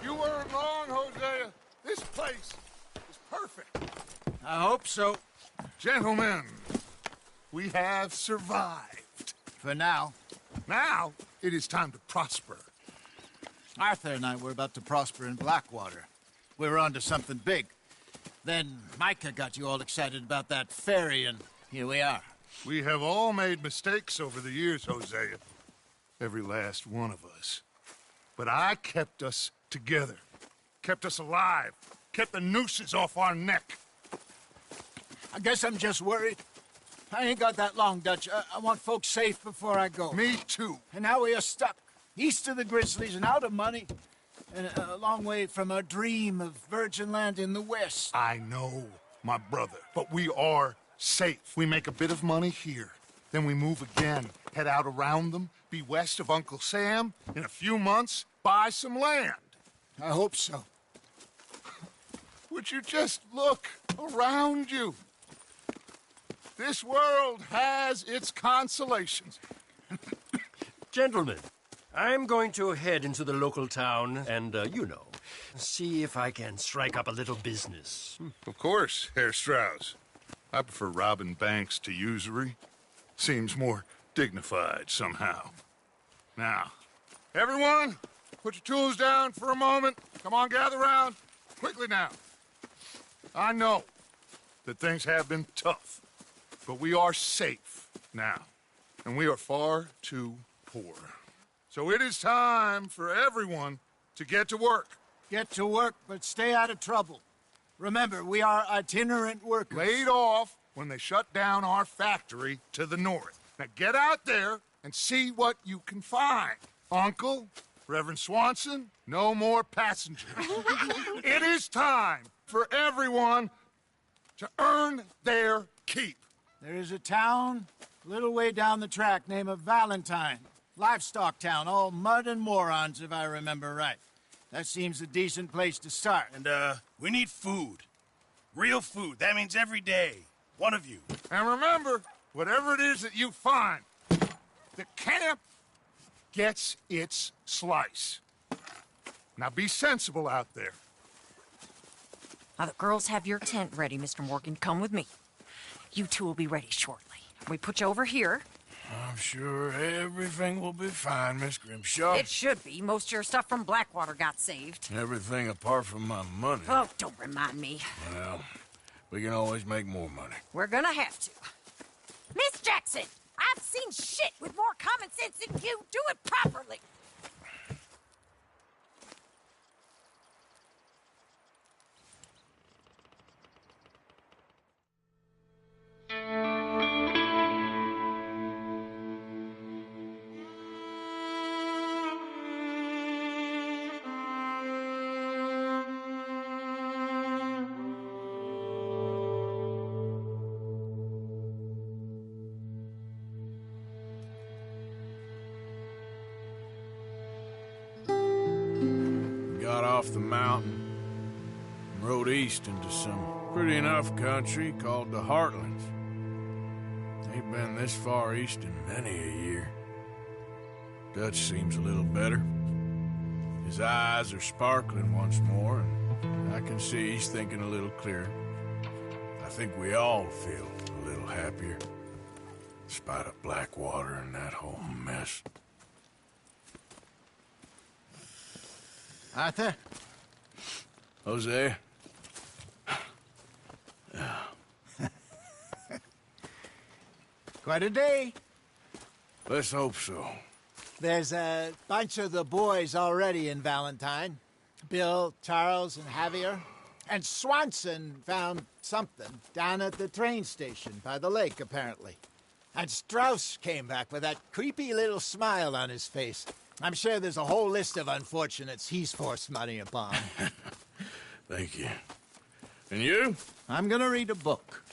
You weren't wrong, Hosea. This place is perfect.
I hope so.
Gentlemen, we have survived.
For now.
Now, it is time to prosper.
Arthur and I were about to prosper in Blackwater. We were on to something big. Then Micah got you all excited about that ferry, and here we are.
We have all made mistakes over the years, Hosea. Every last one of us. But I kept us together. Kept us alive. Kept the nooses off our neck.
I guess I'm just worried. I ain't got that long, Dutch. I want folks safe before I go.
Me too.
And now we are stuck. East of the Grizzlies and out of money. And a long way from our dream of virgin land in the west.
I know, my brother. But we are safe. We make a bit of money here. Then we move again, head out around them, be west of Uncle Sam. In a few months, buy some land.
I hope so.
Would you just look around you? This world has its consolations.
Gentlemen, I'm going to head into the local town and, see if I can strike up a little business.
Of course, Herr Strauss. I prefer robbing banks to usury. Seems more dignified somehow. Now, everyone, put your tools down for a moment. Come on, gather round. Quickly now. I know that things have been tough, but we are safe now, and we are far too poor. So it is time for everyone to get to work.
Get to work, but stay out of trouble. Remember, we are itinerant workers.
Laid off when they shut down our factory to the north. Now get out there and see what you can find. Uncle, Reverend Swanson, no more passengers. It is time for everyone to earn their keep.
There is a town a little way down the track named Valentine. Livestock town, all mud and morons, if I remember right. That seems a decent place to start.
And, we need food. Real food. That means every day. One of you.
And remember, whatever it is that you find, the camp gets its slice. Now be sensible out there.
Now, the girls have your tent ready, Mr. Morgan. Come with me. You two will be ready shortly. We put you over here.
I'm sure everything will be fine, Miss Grimshaw.
It should be. Most of your stuff from Blackwater got saved.
Everything apart from my money.
Oh, don't remind me.
Well, we can always make more money.
We're gonna have to. Miss Jackson, I've seen shit with more common sense than you. Do it properly.
Got off the mountain and rode east into some pretty enough country called the Heartlands. Ain't been this far east in many a year. Dutch seems a little better. His eyes are sparkling once more, and I can see he's thinking a little clearer. I think we all feel a little happier, in spite of Blackwater and that whole mess.
Arthur?
Jose?
Quite a day.
Let's hope so.
There's a bunch of the boys already in Valentine. Bill, Charles, and Javier. And Swanson found something down at the train station by the lake, apparently. And Strauss came back with that creepy little smile on his face. I'm sure there's a whole list of unfortunates he's forced money upon.
Thank you. And you?
I'm gonna read a book.